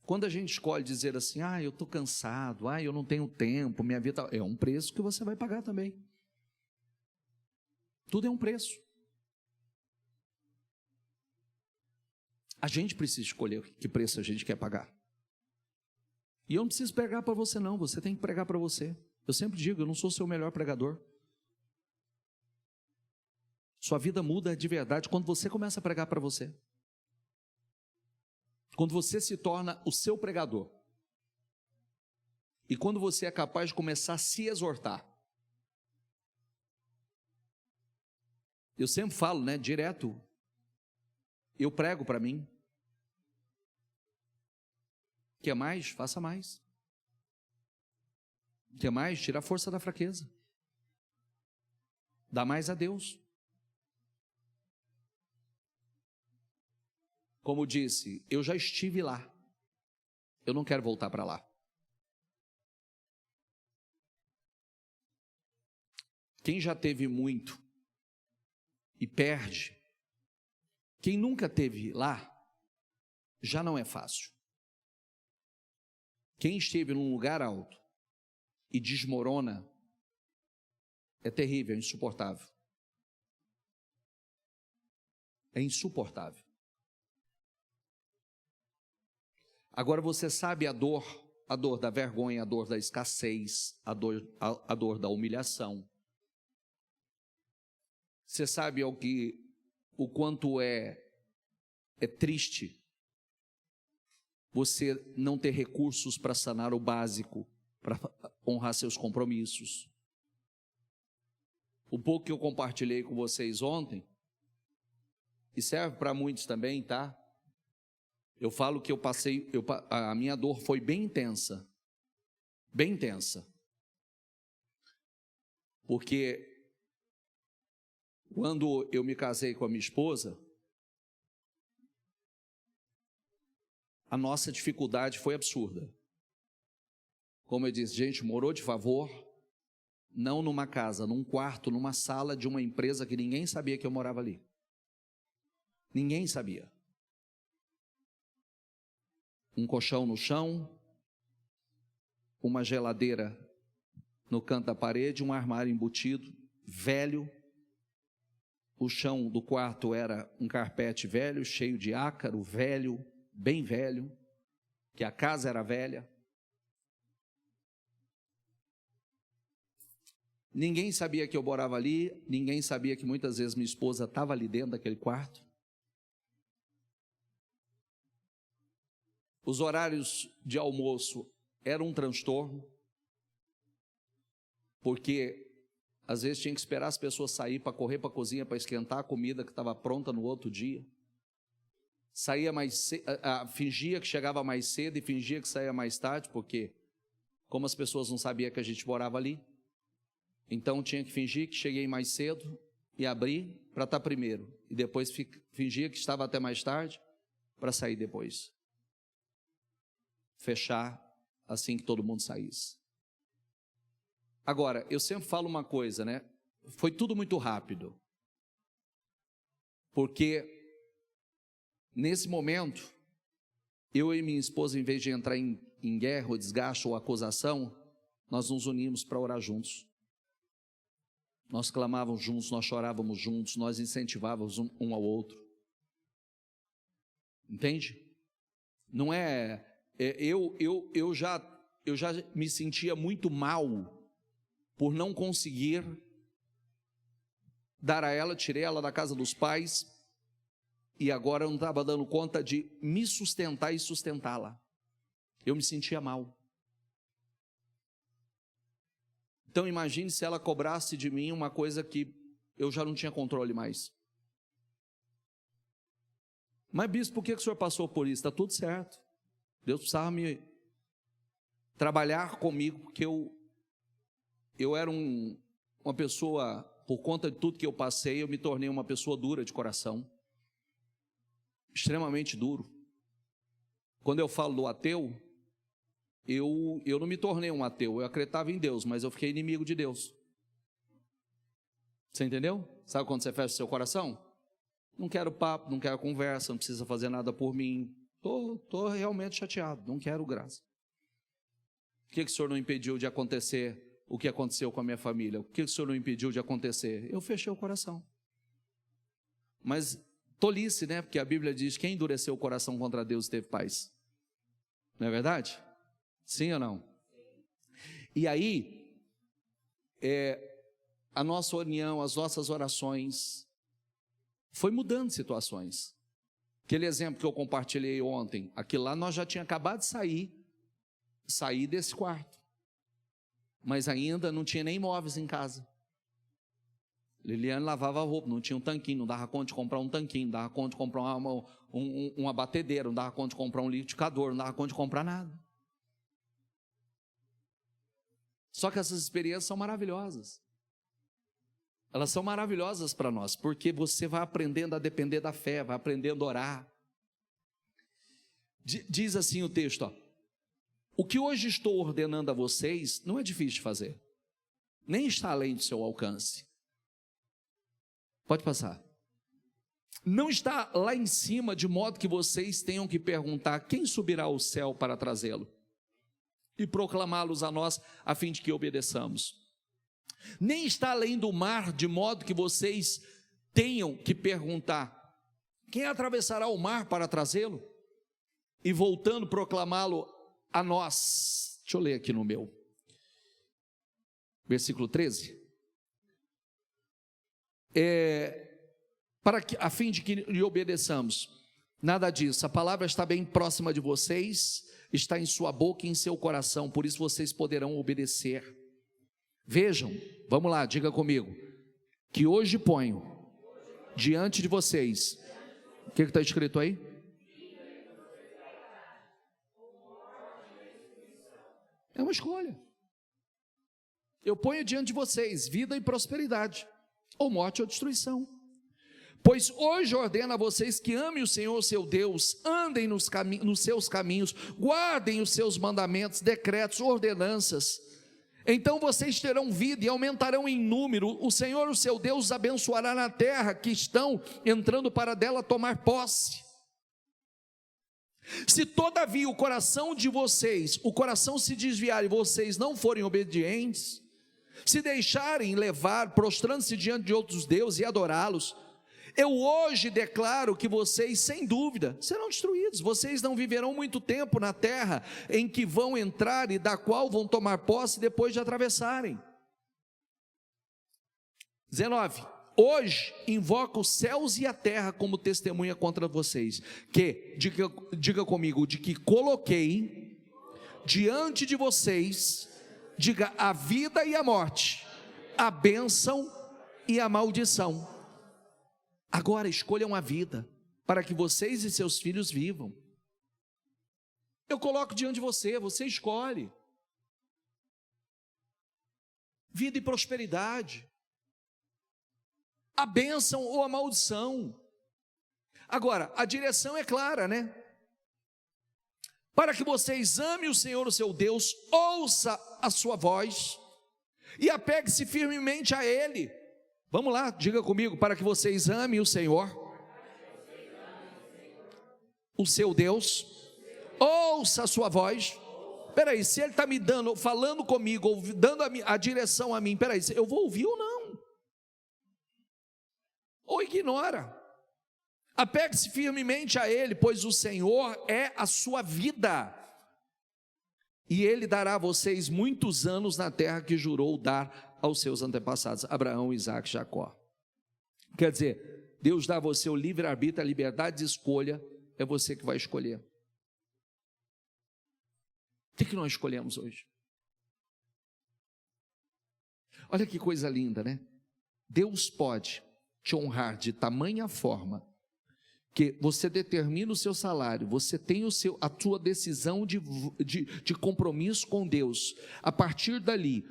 [SPEAKER 1] Quando a gente escolhe dizer assim: eu estou cansado, eu não tenho tempo, minha vida... É um preço que você vai pagar também. Tudo é um preço. A gente precisa escolher que preço a gente quer pagar. E eu não preciso pregar para você não, você tem que pregar para você. Eu sempre digo, eu não sou o seu melhor pregador. Sua vida muda de verdade quando você começa a pregar para você. Quando você se torna o seu pregador. E quando você é capaz de começar a se exortar. Eu sempre falo, direto. Eu prego para mim. Quer mais? Faça mais. Quer mais? Tira a força da fraqueza. Dá mais a Deus. Como disse, eu já estive lá. Eu não quero voltar para lá. Quem já teve muito e perde, quem nunca teve lá, já não é fácil. Quem esteve num lugar alto e desmorona, é terrível, é insuportável. É insuportável. Agora você sabe a dor da vergonha, a dor da escassez, a dor da humilhação. Você sabe o quanto é triste você não ter recursos para sanar o básico, para honrar seus compromissos. O pouco que eu compartilhei com vocês ontem, e serve para muitos também, tá? Eu falo que a minha dor foi bem intensa. Bem intensa. Porque quando eu me casei com a minha esposa, a nossa dificuldade foi absurda. Como eu disse, gente, morou de favor, não numa casa, num quarto, numa sala de uma empresa que ninguém sabia que eu morava ali. Ninguém sabia. Um colchão no chão, uma geladeira no canto da parede, um armário embutido, velho. O chão do quarto era um carpete velho, cheio de ácaro, velho, bem velho, que a casa era velha. Ninguém sabia que eu morava ali, ninguém sabia que muitas vezes minha esposa estava ali dentro daquele quarto. Os horários de almoço eram um transtorno, porque Às vezes tinha que esperar as pessoas sair para correr para a cozinha para esquentar a comida que estava pronta no outro dia. Saía mais cedo, fingia que chegava mais cedo e fingia que saía mais tarde, porque como as pessoas não sabiam que a gente morava ali, então tinha que fingir que cheguei mais cedo e abrir para estar primeiro, e depois fingia que estava até mais tarde para sair depois. Fechar assim que todo mundo saísse. Agora, eu sempre falo uma coisa, né? Foi tudo muito rápido. Porque nesse momento, eu e minha esposa, em vez de entrar em guerra, ou desgaste ou acusação, nós nos unimos para orar juntos. Nós clamávamos juntos, nós chorávamos juntos, nós incentivávamos um ao outro. Entende? Não é... Eu já me sentia muito mal por não conseguir dar a ela, tirei ela da casa dos pais, e agora eu não estava dando conta de me sustentar e sustentá-la. Eu me sentia mal. Então imagine se ela cobrasse de mim uma coisa que eu já não tinha controle mais. Mas bispo, por que o senhor passou por isso? Está tudo certo. Deus precisava me trabalhar comigo, porque eu era uma pessoa, por conta de tudo que eu passei, eu me tornei uma pessoa dura de coração, extremamente duro. Quando eu falo do ateu, eu não me tornei um ateu, eu acreditava em Deus, mas eu fiquei inimigo de Deus. Você entendeu? Sabe quando você fecha o seu coração? Não quero papo, não quero conversa, não precisa fazer nada por mim, estou realmente chateado, não quero graça. Por que o senhor não impediu de acontecer o que aconteceu com a minha família? O que o senhor não impediu de acontecer? Eu fechei o coração. Mas tolice, né? Porque a Bíblia diz: quem endureceu o coração contra Deus teve paz. Não é verdade? Sim ou não? E aí, a nossa união, as nossas orações, foi mudando situações. Aquele exemplo que eu compartilhei ontem, aquilo lá nós já tínhamos acabado de sair desse quarto, mas ainda não tinha nem móveis em casa. Liliane lavava a roupa, não tinha um tanquinho, não dava conta de comprar um tanquinho, não dava conta de comprar uma batedeira, não dava conta de comprar um liquidificador, não dava conta de comprar nada. Só que essas experiências são maravilhosas. Elas são maravilhosas para nós, porque você vai aprendendo a depender da fé, vai aprendendo a orar. Diz assim o texto, ó: o que hoje estou ordenando a vocês não é difícil de fazer, nem está além do seu alcance. Pode passar. Não está lá em cima, de modo que vocês tenham que perguntar: quem subirá ao céu para trazê-lo e proclamá-los a nós, a fim de que obedeçamos. Nem está além do mar, de modo que vocês tenham que perguntar: quem atravessará o mar para trazê-lo e voltando proclamá-lo a nós. Deixa eu ler aqui no meu versículo 13. A fim de que lhe obedeçamos. Nada disso, a palavra está bem próxima de vocês, está em sua boca e em seu coração, por isso vocês poderão obedecer. Vejam, vamos lá, diga comigo: que hoje ponho diante de vocês, o que está escrito aí? É uma escolha. Eu ponho diante de vocês vida e prosperidade, ou morte ou destruição. Pois hoje ordeno a vocês que amem o Senhor seu Deus, andem nos seus caminhos, guardem os seus mandamentos, decretos, ordenanças. Então vocês terão vida e aumentarão em número. O Senhor, o seu Deus, os abençoará na terra que estão entrando para dela tomar posse. Se todavia o coração se desviar e vocês não forem obedientes, se deixarem levar, prostrando-se diante de outros deuses e adorá-los, eu hoje declaro que vocês, sem dúvida, serão destruídos. Vocês não viverão muito tempo na terra em que vão entrar e da qual vão tomar posse depois de atravessarem. 19. Hoje invoco os céus e a terra como testemunha contra vocês, que, diga comigo, de que coloquei diante de vocês, diga, a vida e a morte, a bênção e a maldição. Agora escolham a vida, para que vocês e seus filhos vivam. Eu coloco diante de você, você escolhe. Vida e prosperidade, a bênção ou a maldição. Agora, a direção é clara, né? Para que vocês amem o Senhor, o seu Deus, ouça a sua voz e apegue-se firmemente a Ele. Vamos lá, diga comigo, para que vocês amem o Senhor, o seu Deus, ouça a sua voz. Peraí, se Ele está me dando, falando comigo, dando a direção a mim, peraí, eu vou ouvir ou não? Ou ignora? Apegue-se firmemente a Ele, pois o Senhor é a sua vida, e Ele dará a vocês muitos anos na terra que jurou dar aos seus antepassados, Abraão, Isaque e Jacó. Quer dizer, Deus dá a você o livre-arbítrio, a liberdade de escolha, é você que vai escolher. O que nós escolhemos hoje? Olha que coisa linda, né? Deus pode te honrar de tamanha forma que você determina o seu salário, você tem a tua decisão de compromisso com Deus. A partir dali,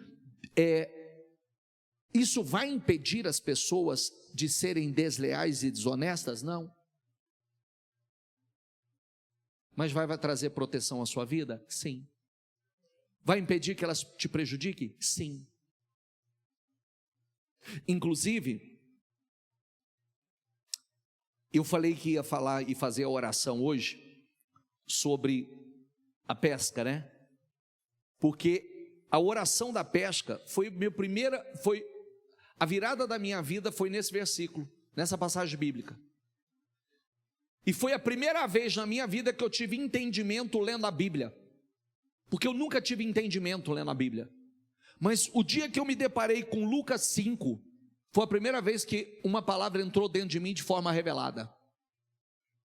[SPEAKER 1] isso vai impedir as pessoas de serem desleais e desonestas? Não. Mas vai trazer proteção à sua vida? Sim. Vai impedir que elas te prejudiquem? Sim. Inclusive, eu falei que ia falar e fazer a oração hoje sobre a pesca, né? Porque a oração da pesca foi a virada da minha vida foi nesse versículo, nessa passagem bíblica. E foi a primeira vez na minha vida que eu tive entendimento lendo a Bíblia. Porque eu nunca tive entendimento lendo a Bíblia. Mas o dia que eu me deparei com Lucas 5, foi a primeira vez que uma palavra entrou dentro de mim de forma revelada.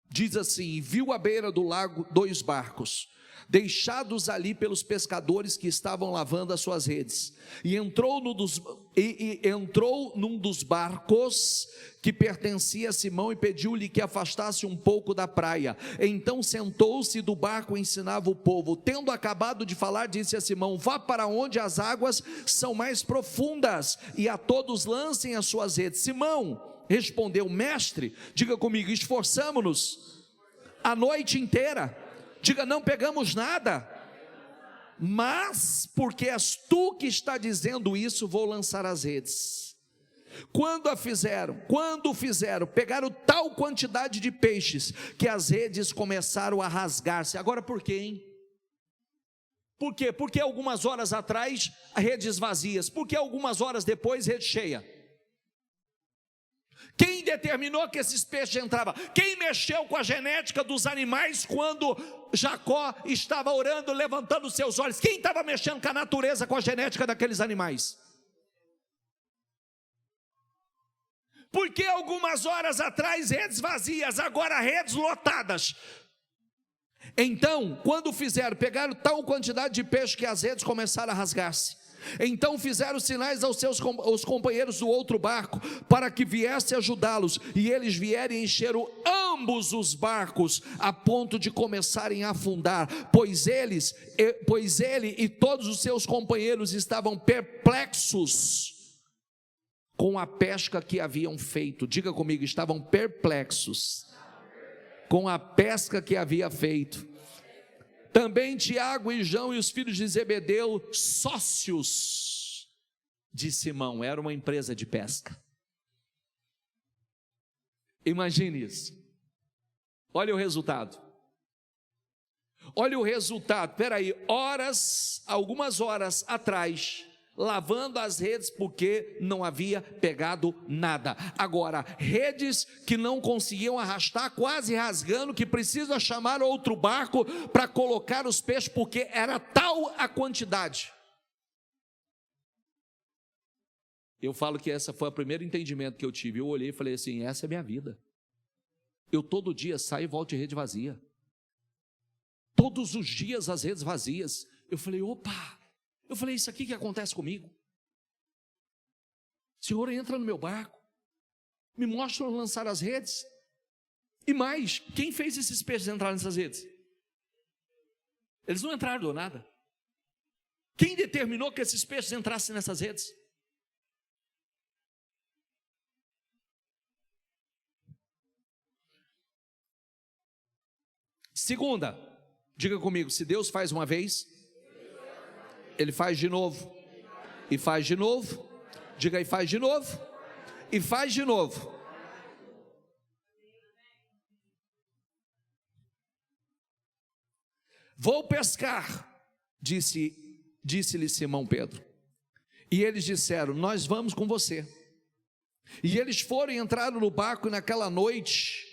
[SPEAKER 1] Diz assim: viu à beira do lago 2 barcos, deixados ali pelos pescadores que estavam lavando as suas redes, e entrou num dos barcos que pertencia a Simão e pediu-lhe que afastasse um pouco da praia. Então sentou-se do barco e ensinava o povo. Tendo acabado de falar, disse a Simão: vá para onde as águas são mais profundas e a todos lancem as suas redes. Simão respondeu: mestre, diga comigo, esforçamo-nos a noite inteira, diga, não pegamos nada, mas porque és tu que está dizendo isso, vou lançar as redes. Quando fizeram, pegaram tal quantidade de peixes, que as redes começaram a rasgar-se. Agora por quê, hein? Por quê? Porque algumas horas atrás, redes vazias, porque algumas horas depois, rede cheia. Quem determinou que esses peixes entravam? Quem mexeu com a genética dos animais quando Jacó estava orando, levantando seus olhos? Quem estava mexendo com a natureza, com a genética daqueles animais? Porque algumas horas atrás redes vazias, agora redes lotadas. Então, quando pegaram tal quantidade de peixe que as redes começaram a rasgar-se. Então fizeram sinais aos companheiros do outro barco, para que viesse ajudá-los, e eles vieram e encheram ambos os barcos, a ponto de começarem a afundar, pois ele e todos os seus companheiros estavam perplexos com a pesca que haviam feito. Diga comigo, estavam perplexos com a pesca que havia feito. Também Tiago e João e os filhos de Zebedeu, sócios de Simão, era uma empresa de pesca. Imagine isso. Olha o resultado. Peraí, algumas horas atrás, lavando as redes porque não havia pegado nada. Agora, redes que não conseguiam arrastar, quase rasgando, que precisa chamar outro barco para colocar os peixes, porque era tal a quantidade. Eu falo que essa foi o primeiro entendimento que eu tive. Eu olhei e falei assim, essa é a minha vida. Eu todo dia saio e volto de rede vazia. Todos os dias as redes vazias. Eu falei, opa! Isso aqui que acontece comigo. Senhor, entra no meu barco, me mostra onde lançar as redes. E mais, quem fez esses peixes entrar nessas redes? Eles não entraram do nada. Quem determinou que esses peixes entrassem nessas redes? Segunda, diga comigo, se Deus faz uma vez, Ele faz de novo, e faz de novo, diga, e faz de novo, e faz de novo. Vou pescar, disse-lhe Simão Pedro. E eles disseram, nós vamos com você. E eles foram e entraram no barco, e naquela noite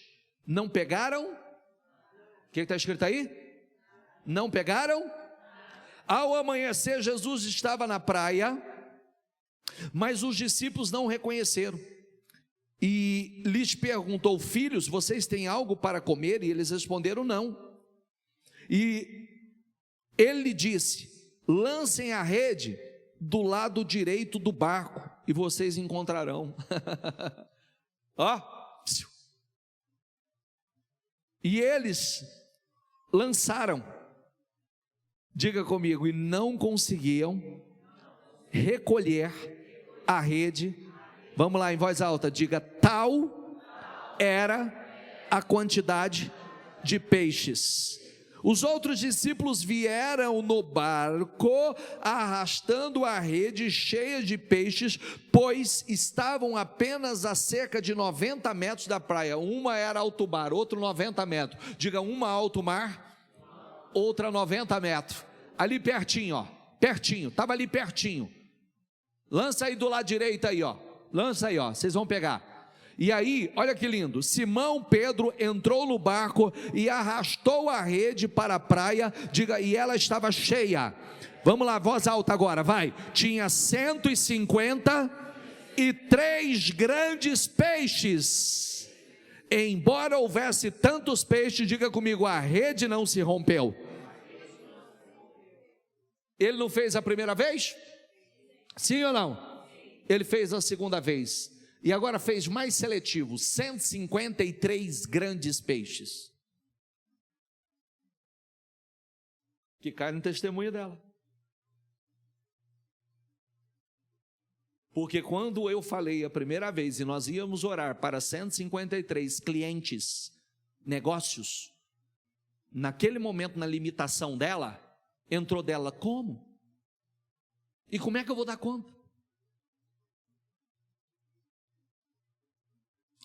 [SPEAKER 1] não pegaram. O que está escrito aí? Não pegaram. Ao amanhecer, Jesus estava na praia, mas os discípulos não o reconheceram. E lhes perguntou, filhos, vocês têm algo para comer? E eles responderam, não. E ele disse, lancem a rede do lado direito do barco, e vocês encontrarão. Ó. E eles lançaram, diga comigo, e não conseguiam recolher a rede. Vamos lá, em voz alta, diga, tal era a quantidade de peixes. Os outros discípulos vieram no barco, arrastando a rede cheia de peixes, pois estavam apenas a cerca de 90 metros da praia. Uma era alto mar, outra 90 metros. Diga, uma alto mar, outra 90 metros. Ali pertinho, ó, pertinho, estava ali pertinho. Lança aí do lado direito aí, ó. Lança aí, ó, vocês vão pegar. E aí, olha que lindo, Simão Pedro entrou no barco e arrastou a rede para a praia, diga, e ela estava cheia. Vamos lá, voz alta agora, vai. Tinha 153 grandes peixes. Embora houvesse tantos peixes, diga comigo, a rede não se rompeu. Ele não fez a primeira vez? Sim ou não? Ele fez a segunda vez. E agora fez mais seletivo, 153 grandes peixes. Que cai no testemunho dela. Porque quando eu falei a primeira vez e nós íamos orar para 153 clientes, negócios, naquele momento na limitação dela, entrou dela, como? E como é que eu vou dar conta?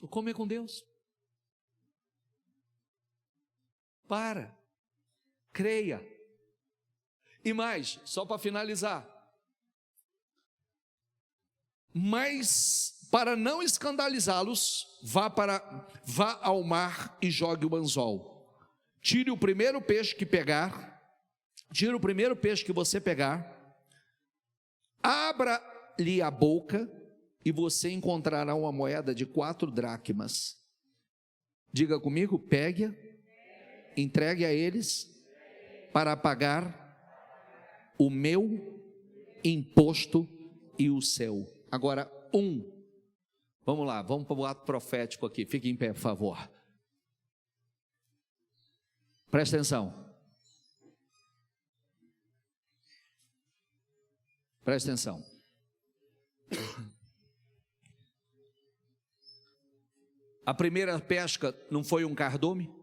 [SPEAKER 1] O comer com Deus. Para, creia. E mais, só para finalizar, mas para não escandalizá-los, vá ao mar e jogue o anzol. Tire o primeiro peixe que pegar, tire o primeiro peixe que você pegar, abra-lhe a boca, e você encontrará uma moeda de 4 dracmas. Diga comigo, pegue-a, entregue a eles, para pagar o meu imposto e o seu. Agora, vamos lá, vamos para o ato profético aqui, fique em pé, por favor. Presta atenção. Presta atenção. A primeira pesca não foi um cardume?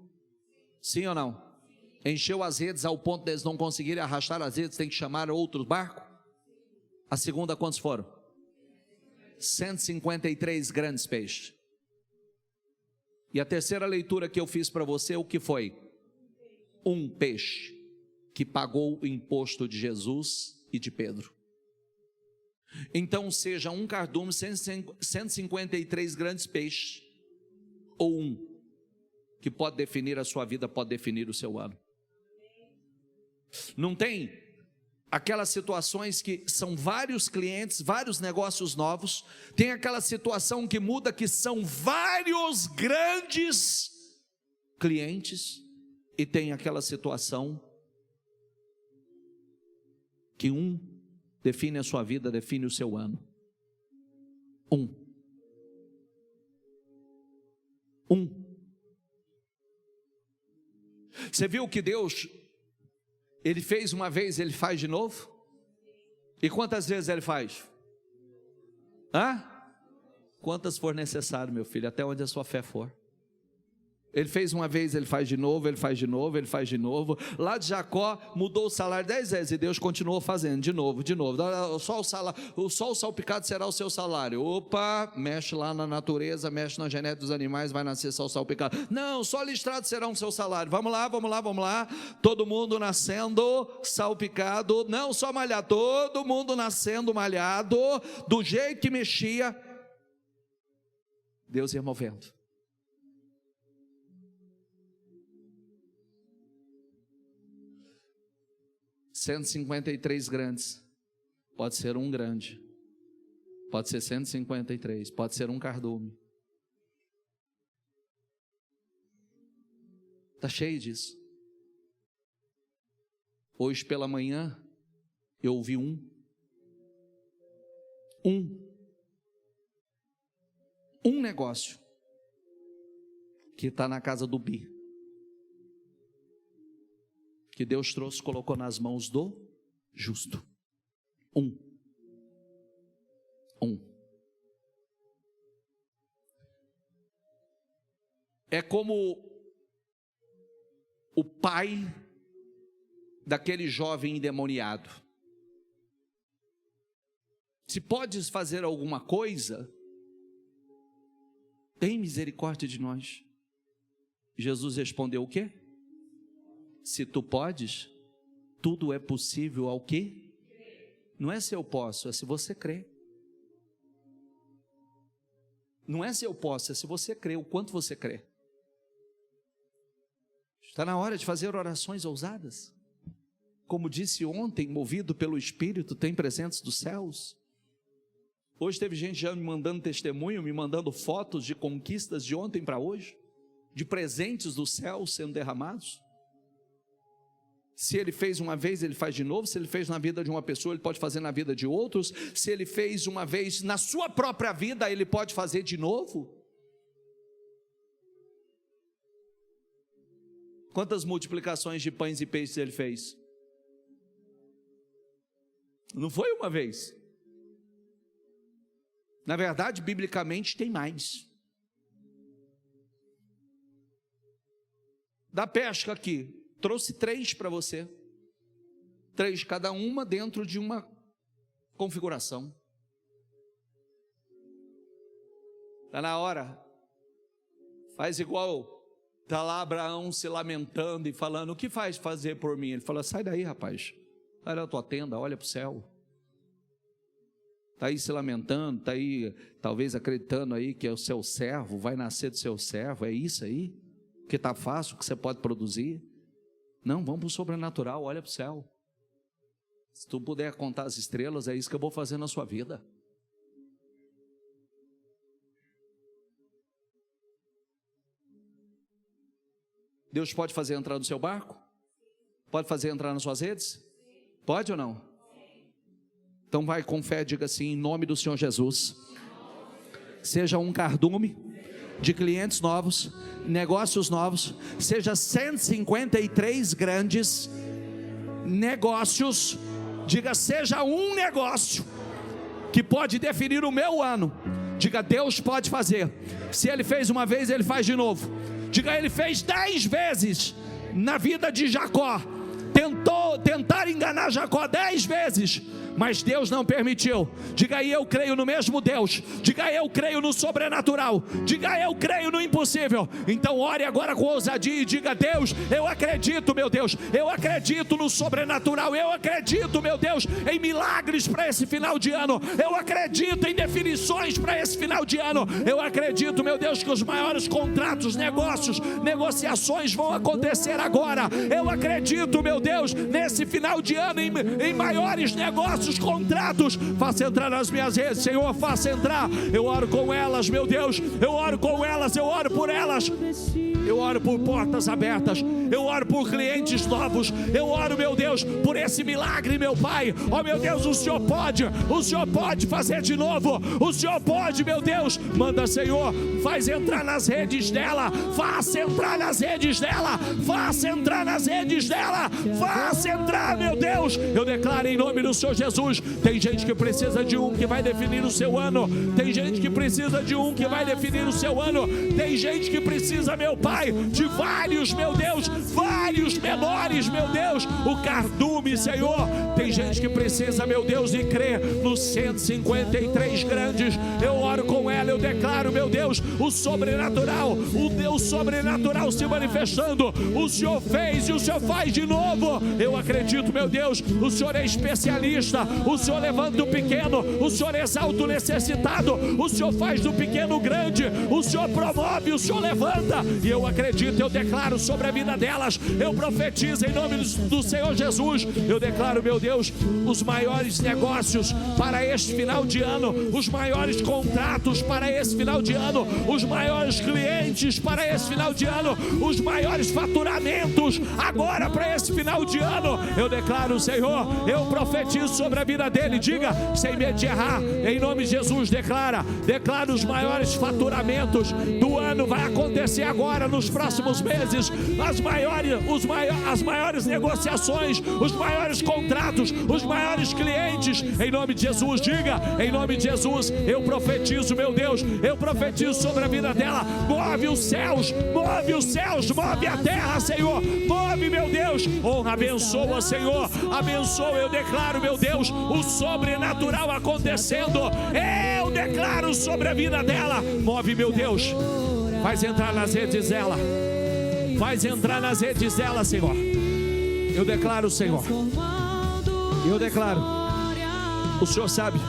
[SPEAKER 1] Sim ou não? Encheu as redes ao ponto de eles não conseguirem arrastar as redes, tem que chamar outro barco? A segunda, quantos foram? 153 grandes peixes. E a terceira leitura que eu fiz para você, o que foi? Um peixe que pagou o imposto de Jesus e de Pedro. Então seja um cardume, 153 grandes peixes, ou que pode definir a sua vida, pode definir o seu ano. Não tem aquelas situações que são vários clientes, vários negócios novos, tem aquela situação que muda, que são vários grandes clientes, e tem aquela situação que define a sua vida, define o seu ano. Você viu que Deus, Ele fez uma vez, Ele faz de novo? E quantas vezes Ele faz? Quantas for necessário, meu filho, até onde a sua fé for. Ele fez uma vez, Ele faz de novo, Ele faz de novo, Ele faz de novo. Lá de Jacó mudou o salário 10 vezes e Deus continuou fazendo de novo. Só o salpicado será o seu salário. Opa, mexe lá na natureza, mexe na genética dos animais, vai nascer só o salpicado. Não, só listrado será o seu salário. Vamos lá. Todo mundo nascendo salpicado, não só malhado, todo mundo nascendo malhado, do jeito que mexia. Deus ia movendo. $153 grandes, pode ser um grande, pode ser 153, pode ser um cardume. Está cheio disso. Hoje pela manhã eu ouvi um negócio que está na casa do Bi, que Deus trouxe, colocou nas mãos do justo. É como o pai daquele jovem endemoniado. Se podes fazer alguma coisa, tem misericórdia de nós. Jesus respondeu o quê? Se tu podes, tudo é possível ao quê? Não é se eu posso, é se você crê. Não é se eu posso, é se você crê, o quanto você crê. Está na hora de fazer orações ousadas. Como disse ontem, movido pelo Espírito, tem presentes dos céus. Hoje teve gente já me mandando testemunho, me mandando fotos de conquistas de ontem para hoje, de presentes do céu sendo derramados. Se Ele fez uma vez, Ele faz de novo. Se Ele fez na vida de uma pessoa, Ele pode fazer na vida de outros. Se Ele fez uma vez na sua própria vida, Ele pode fazer de novo. Quantas multiplicações de pães e peixes Ele fez? Não foi uma vez. Na verdade, biblicamente tem mais. Da pesca aqui, trouxe 3 para você. 3, cada uma dentro de uma configuração. Está na hora. Faz igual, está lá Abraão se lamentando e falando, o que faz fazer por mim? Ele fala, sai daí rapaz, sai da tua tenda, olha para o céu. Está aí se lamentando, está aí talvez acreditando aí que é o seu servo, vai nascer do seu servo, é isso aí? Que está fácil, que você pode produzir? Não, vamos para o sobrenatural, olha para o céu. Se tu puder contar as estrelas, é isso que eu vou fazer na sua vida. Deus pode fazer entrar no seu barco? Pode fazer entrar nas suas redes? Pode ou não? Então vai com fé, diga assim, em nome do Senhor Jesus. Seja um cardume de clientes novos, negócios novos, seja 153 grandes negócios, diga, seja um negócio que pode definir o meu ano, diga, Deus pode fazer. Se Ele fez uma vez, Ele faz de novo. Diga, Ele fez 10 vezes na vida de Jacó, tentar enganar Jacó 10 vezes, mas Deus não permitiu. Diga aí, eu creio no mesmo Deus. Diga aí, eu creio no sobrenatural. Diga aí, eu creio no impossível. Então ore agora com ousadia e diga, Deus, eu acredito, meu Deus, eu acredito no sobrenatural, eu acredito, meu Deus, em milagres para esse final de ano, eu acredito em definições para esse final de ano, eu acredito, meu Deus, que os maiores contratos, negócios, negociações vão acontecer agora. Eu acredito, meu Deus, nesse final de ano em maiores negócios, contratos. Faça entrar nas minhas redes, Senhor, faça entrar. Eu oro com elas, meu Deus, eu oro com elas, eu oro por elas. Eu oro por portas abertas. Eu oro por clientes novos. Eu oro, meu Deus, por esse milagre, meu Pai. Oh, meu Deus, o Senhor pode fazer de novo. O Senhor pode, meu Deus. Manda, Senhor, faz entrar nas redes dela. Faça entrar nas redes dela. Faça entrar nas redes dela. Faça entrar, meu Deus. Eu declaro em nome do Senhor Jesus. Tem gente que precisa de um que vai definir o seu ano. Tem gente que precisa de um que vai definir o seu ano. Tem gente que precisa, meu Pai, de vários, meu Deus, vários menores, meu Deus, o cardume, Senhor. Tem gente que precisa, meu Deus, de crer nos 153 grandes. Eu oro com ela, eu declaro, meu Deus, o sobrenatural, o Deus sobrenatural se manifestando. O Senhor fez e o Senhor faz de novo. Eu acredito, meu Deus, o Senhor é especialista. O Senhor levanta o pequeno, o Senhor exalta o necessitado, o Senhor faz do pequeno grande, o Senhor promove, o Senhor levanta. E eu acredito, eu declaro sobre a vida delas, eu profetizo em nome do Senhor Jesus. Eu declaro, meu Deus, os maiores negócios para este final de ano, os maiores contratos para esse final de ano, os maiores clientes para esse final de ano, os maiores faturamentos agora para esse final de ano. Eu declaro, Senhor, eu profetizo sobre a vida dele. Diga, sem medo de errar, em nome de Jesus, declara os maiores faturamentos do ano. Vai acontecer agora, nos próximos meses, as maiores negociações, os maiores contratos, os maiores clientes, em nome de Jesus. Diga, em nome de Jesus, eu profetizo, meu Deus, eu profetizo sobre a vida dela. Move os céus, move a terra, Senhor, move, meu Deus. Honra, abençoa, Senhor, abençoa. Eu declaro, meu Deus, o sobrenatural acontecendo. Eu declaro sobre a vida dela. Move, meu Deus, faz entrar nas redes dela, faz entrar nas redes dela, Senhor. Eu declaro, Senhor, eu declaro, o Senhor sabe,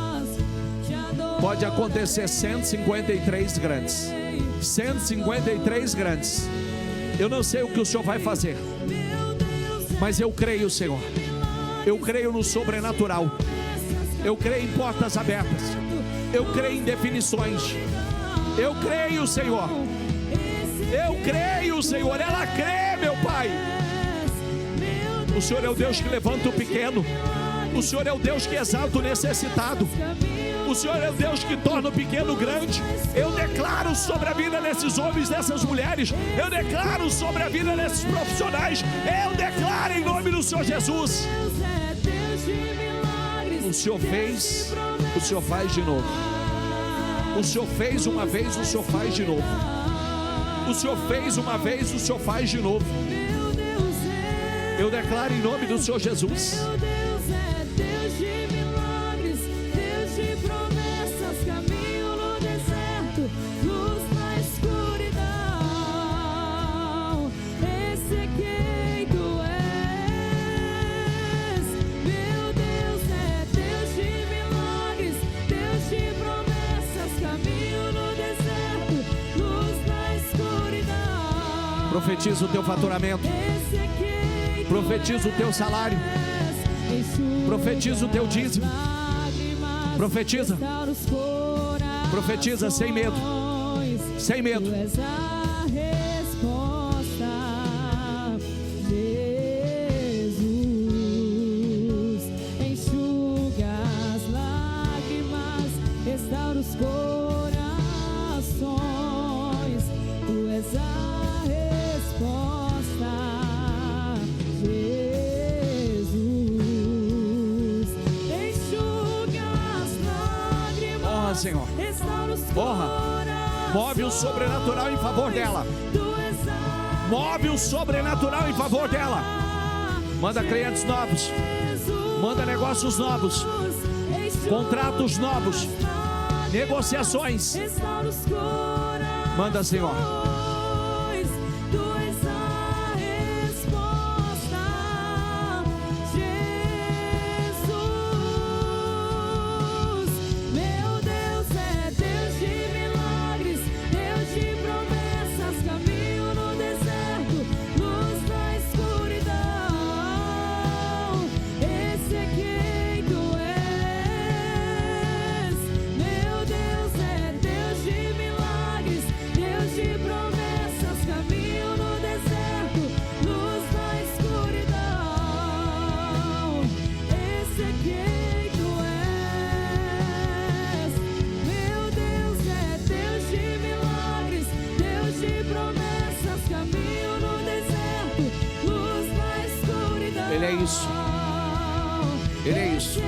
[SPEAKER 1] pode acontecer 153 grandes, 153 grandes. Eu não sei o que o Senhor vai fazer, mas eu creio, Senhor, eu creio no sobrenatural, eu creio em portas abertas, eu creio em definições, eu creio, Senhor, eu creio, Senhor, ela crê, meu Pai. O Senhor é o Deus que levanta o pequeno, o Senhor é o Deus que exalta o necessitado, o Senhor é o Deus que torna o pequeno grande. Eu declaro sobre a vida desses homens, dessas mulheres, eu declaro sobre a vida desses profissionais, eu declaro em nome do Senhor Jesus. O Senhor fez, o Senhor faz de novo. O Senhor fez uma vez, o Senhor faz de novo. O Senhor fez uma vez, o Senhor faz de novo. Eu declaro em nome do Senhor Jesus.
[SPEAKER 2] Deus é Deus de milagres, Deus de promessas, caminho no deserto, luz na escuridão. Esse é quem tu és. Meu Deus é Deus de milagres, Deus de promessas, caminho no deserto, luz na escuridão.
[SPEAKER 1] Profetiza o teu faturamento. Profetiza o teu salário. Profetiza o teu dízimo. Profetiza. Profetiza sem medo. Sem medo.
[SPEAKER 2] Enxuga as lágrimas, restaura os corações. Tu és a resposta.
[SPEAKER 1] Senhor, honra, move o sobrenatural em favor dela, move o sobrenatural em favor dela. Manda clientes novos, manda negócios novos, contratos novos, negociações. Manda, Senhor.
[SPEAKER 2] Deus de promessas,
[SPEAKER 1] é isso. Ele é isso.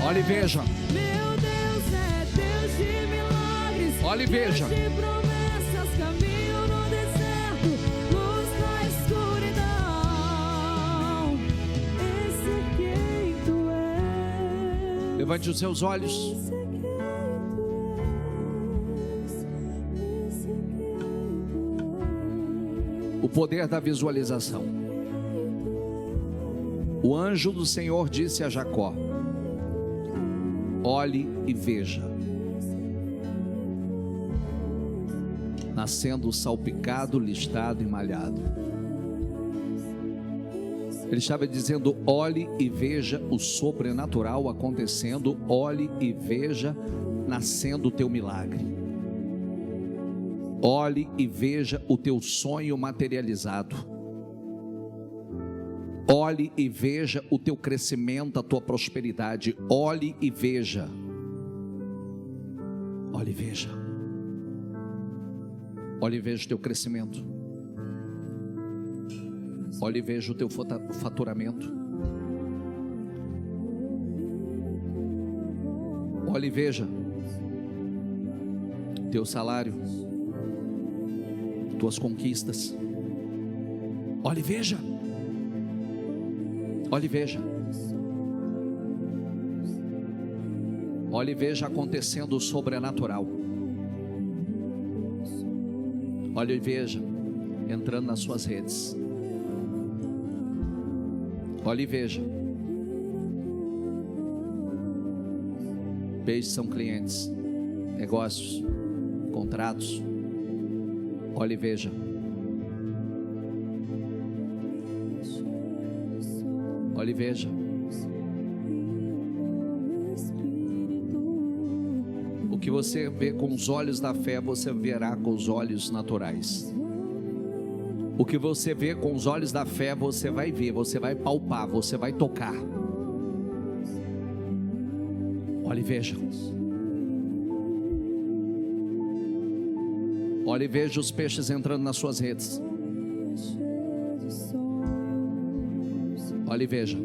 [SPEAKER 1] Olha e veja.
[SPEAKER 2] Meu Deus é Deus de milagres.
[SPEAKER 1] Olha e veja.
[SPEAKER 2] Deus de promessas, caminho no deserto, luz na escuridão. Esse é quem tu és.
[SPEAKER 1] Levante os seus olhos.
[SPEAKER 2] Esse é quem tu és. Esse é quem tu és.
[SPEAKER 1] O poder da visualização. O anjo do Senhor disse a Jacó: olhe e veja, nascendo salpicado, listado e malhado. Ele estava dizendo: olhe e veja o sobrenatural acontecendo, olhe e veja nascendo o teu milagre. Olhe e veja o teu sonho materializado. Olhe e veja o teu crescimento, a tua prosperidade. Olhe e veja. Olhe e veja. Olhe e veja o teu crescimento. Olhe e veja o teu faturamento. Olhe e veja teu salário, tuas conquistas. Olhe e veja. Olhe e veja. Olhe e veja acontecendo o sobrenatural. Olhe e veja entrando nas suas redes. Olhe e veja. Peixes são clientes, negócios, contratos. Olhe e veja. Olhe e veja. O que você vê com os olhos da fé, você verá com os olhos naturais. O que você vê com os olhos da fé, você vai ver, você vai palpar, você vai tocar. Olhe e veja. Olhe e veja os peixes entrando nas suas redes. Olhe e veja.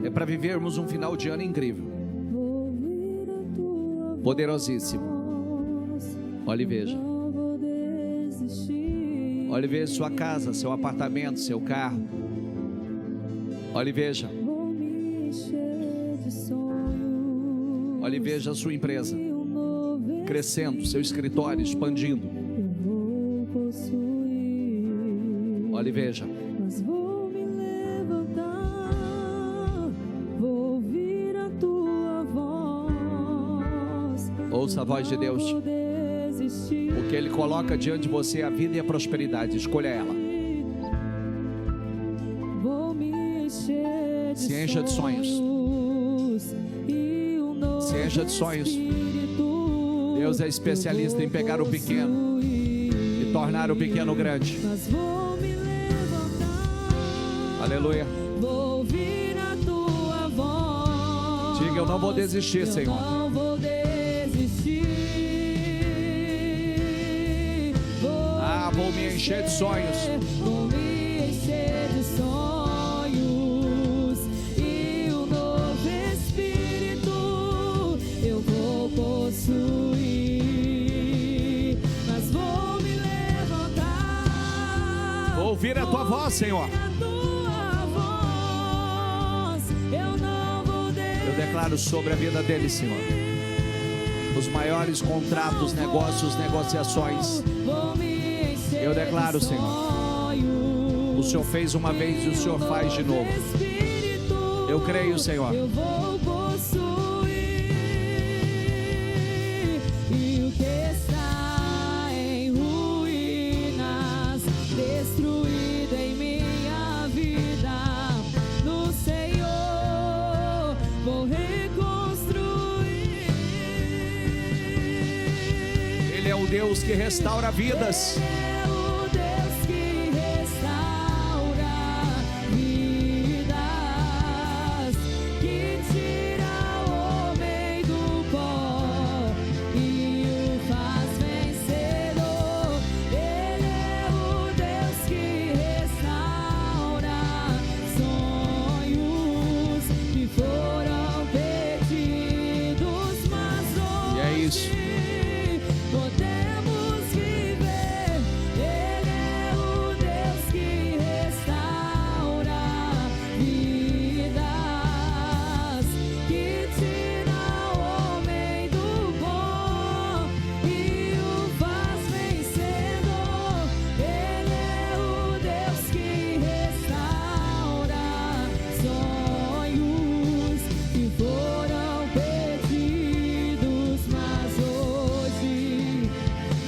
[SPEAKER 1] É para vivermos um final de ano incrível, poderosíssimo. Olhe e veja. Olhe e veja sua casa, seu apartamento, seu carro. Olhe e veja. Olhe e veja a sua empresa crescendo, seu escritório expandindo. Olhe e veja. Ouça a voz de Deus. O que Ele coloca diante de você é a vida e a prosperidade. Escolha ela. Se encha de sonhos. Se encha de sonhos. Deus é especialista em pegar o pequeno e tornar o pequeno grande. Aleluia. Diga: eu não vou desistir, Senhor. Ah, vou me encher de sonhos.
[SPEAKER 2] Vou me encher de sonhos e o novo espírito eu vou possuir, mas vou me levantar.
[SPEAKER 1] Vou ouvir a tua voz, Senhor. Eu declaro sobre a vida dele, Senhor, os maiores contratos, negócios, negociações. Eu declaro, Senhor, o Senhor fez uma vez e o Senhor faz de novo. Eu creio, Senhor.
[SPEAKER 2] Eu vou possuir, e o que está em ruínas, destruído em minha vida, no Senhor vou reconstruir.
[SPEAKER 1] Ele é o Deus que restaura vidas.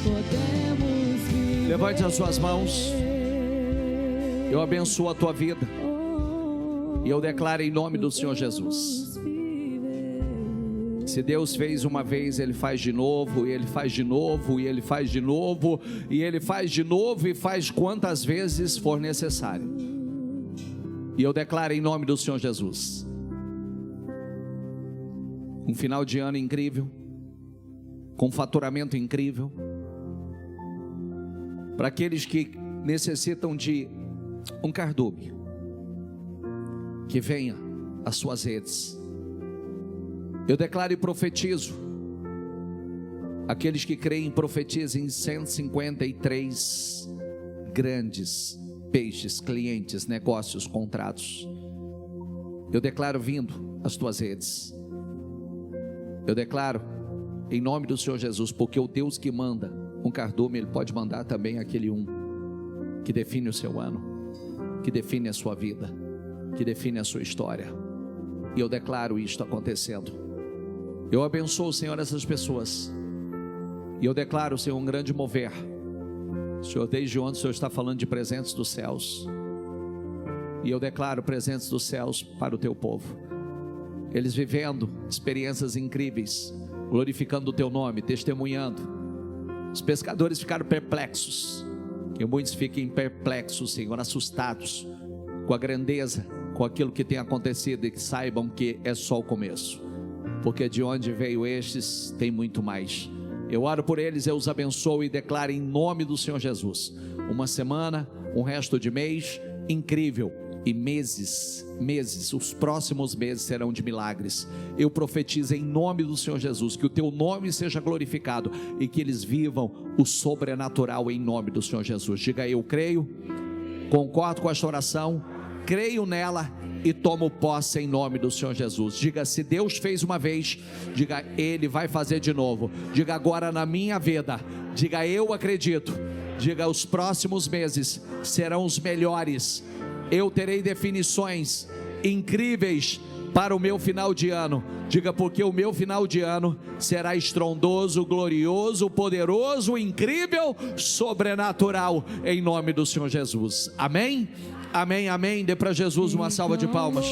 [SPEAKER 2] podemos viver.
[SPEAKER 1] Levante as suas mãos. Eu abençoo a tua vida. E eu declaro em nome do Senhor Jesus. Se Deus fez uma vez, Ele faz de novo, e Ele faz de novo, e Ele faz de novo, e Ele faz de novo, e faz quantas vezes for necessário. E eu declaro em nome do Senhor Jesus um final de ano incrível, com faturamento incrível, para aqueles que necessitam de um cardume, que venha às suas redes. Eu declaro e profetizo. Aqueles que creem, profetizem 153 grandes peixes, clientes, negócios, contratos. Eu declaro vindo às tuas redes. Eu declaro em nome do Senhor Jesus, porque o Deus que manda um cardume, Ele pode mandar também aquele que define o seu ano, que define a sua vida, que define a sua história. E eu declaro isto acontecendo. Eu abençoo, Senhor, essas pessoas. E eu declaro, Senhor, um grande mover. Senhor, desde onde o Senhor está falando de presentes dos céus. E eu declaro presentes dos céus para o teu povo. Eles vivendo experiências incríveis, glorificando o teu nome, testemunhando. Os pescadores ficaram perplexos. Que muitos fiquem perplexos, Senhor, assustados com a grandeza, com aquilo que tem acontecido, e que saibam que é só o começo. Porque de onde veio estes, tem muito mais. Eu oro por eles, eu os abençoo e declaro em nome do Senhor Jesus, uma semana, um resto de mês incrível, e meses, os próximos meses serão de milagres. Eu profetizo em nome do Senhor Jesus, que o teu nome seja glorificado, e que eles vivam o sobrenatural em nome do Senhor Jesus. Diga: eu creio, concordo com esta oração, creio nela e tomo posse em nome do Senhor Jesus. Diga: se Deus fez uma vez, diga: Ele vai fazer de novo. Diga: agora na minha vida. Diga: eu acredito. Diga: os próximos meses serão os melhores. Eu terei definições incríveis para o meu final de ano. Diga: porque o meu final de ano será estrondoso, glorioso, poderoso, incrível, sobrenatural, em nome do Senhor Jesus. Amém? Amém, amém. Dê para Jesus uma salva de palmas.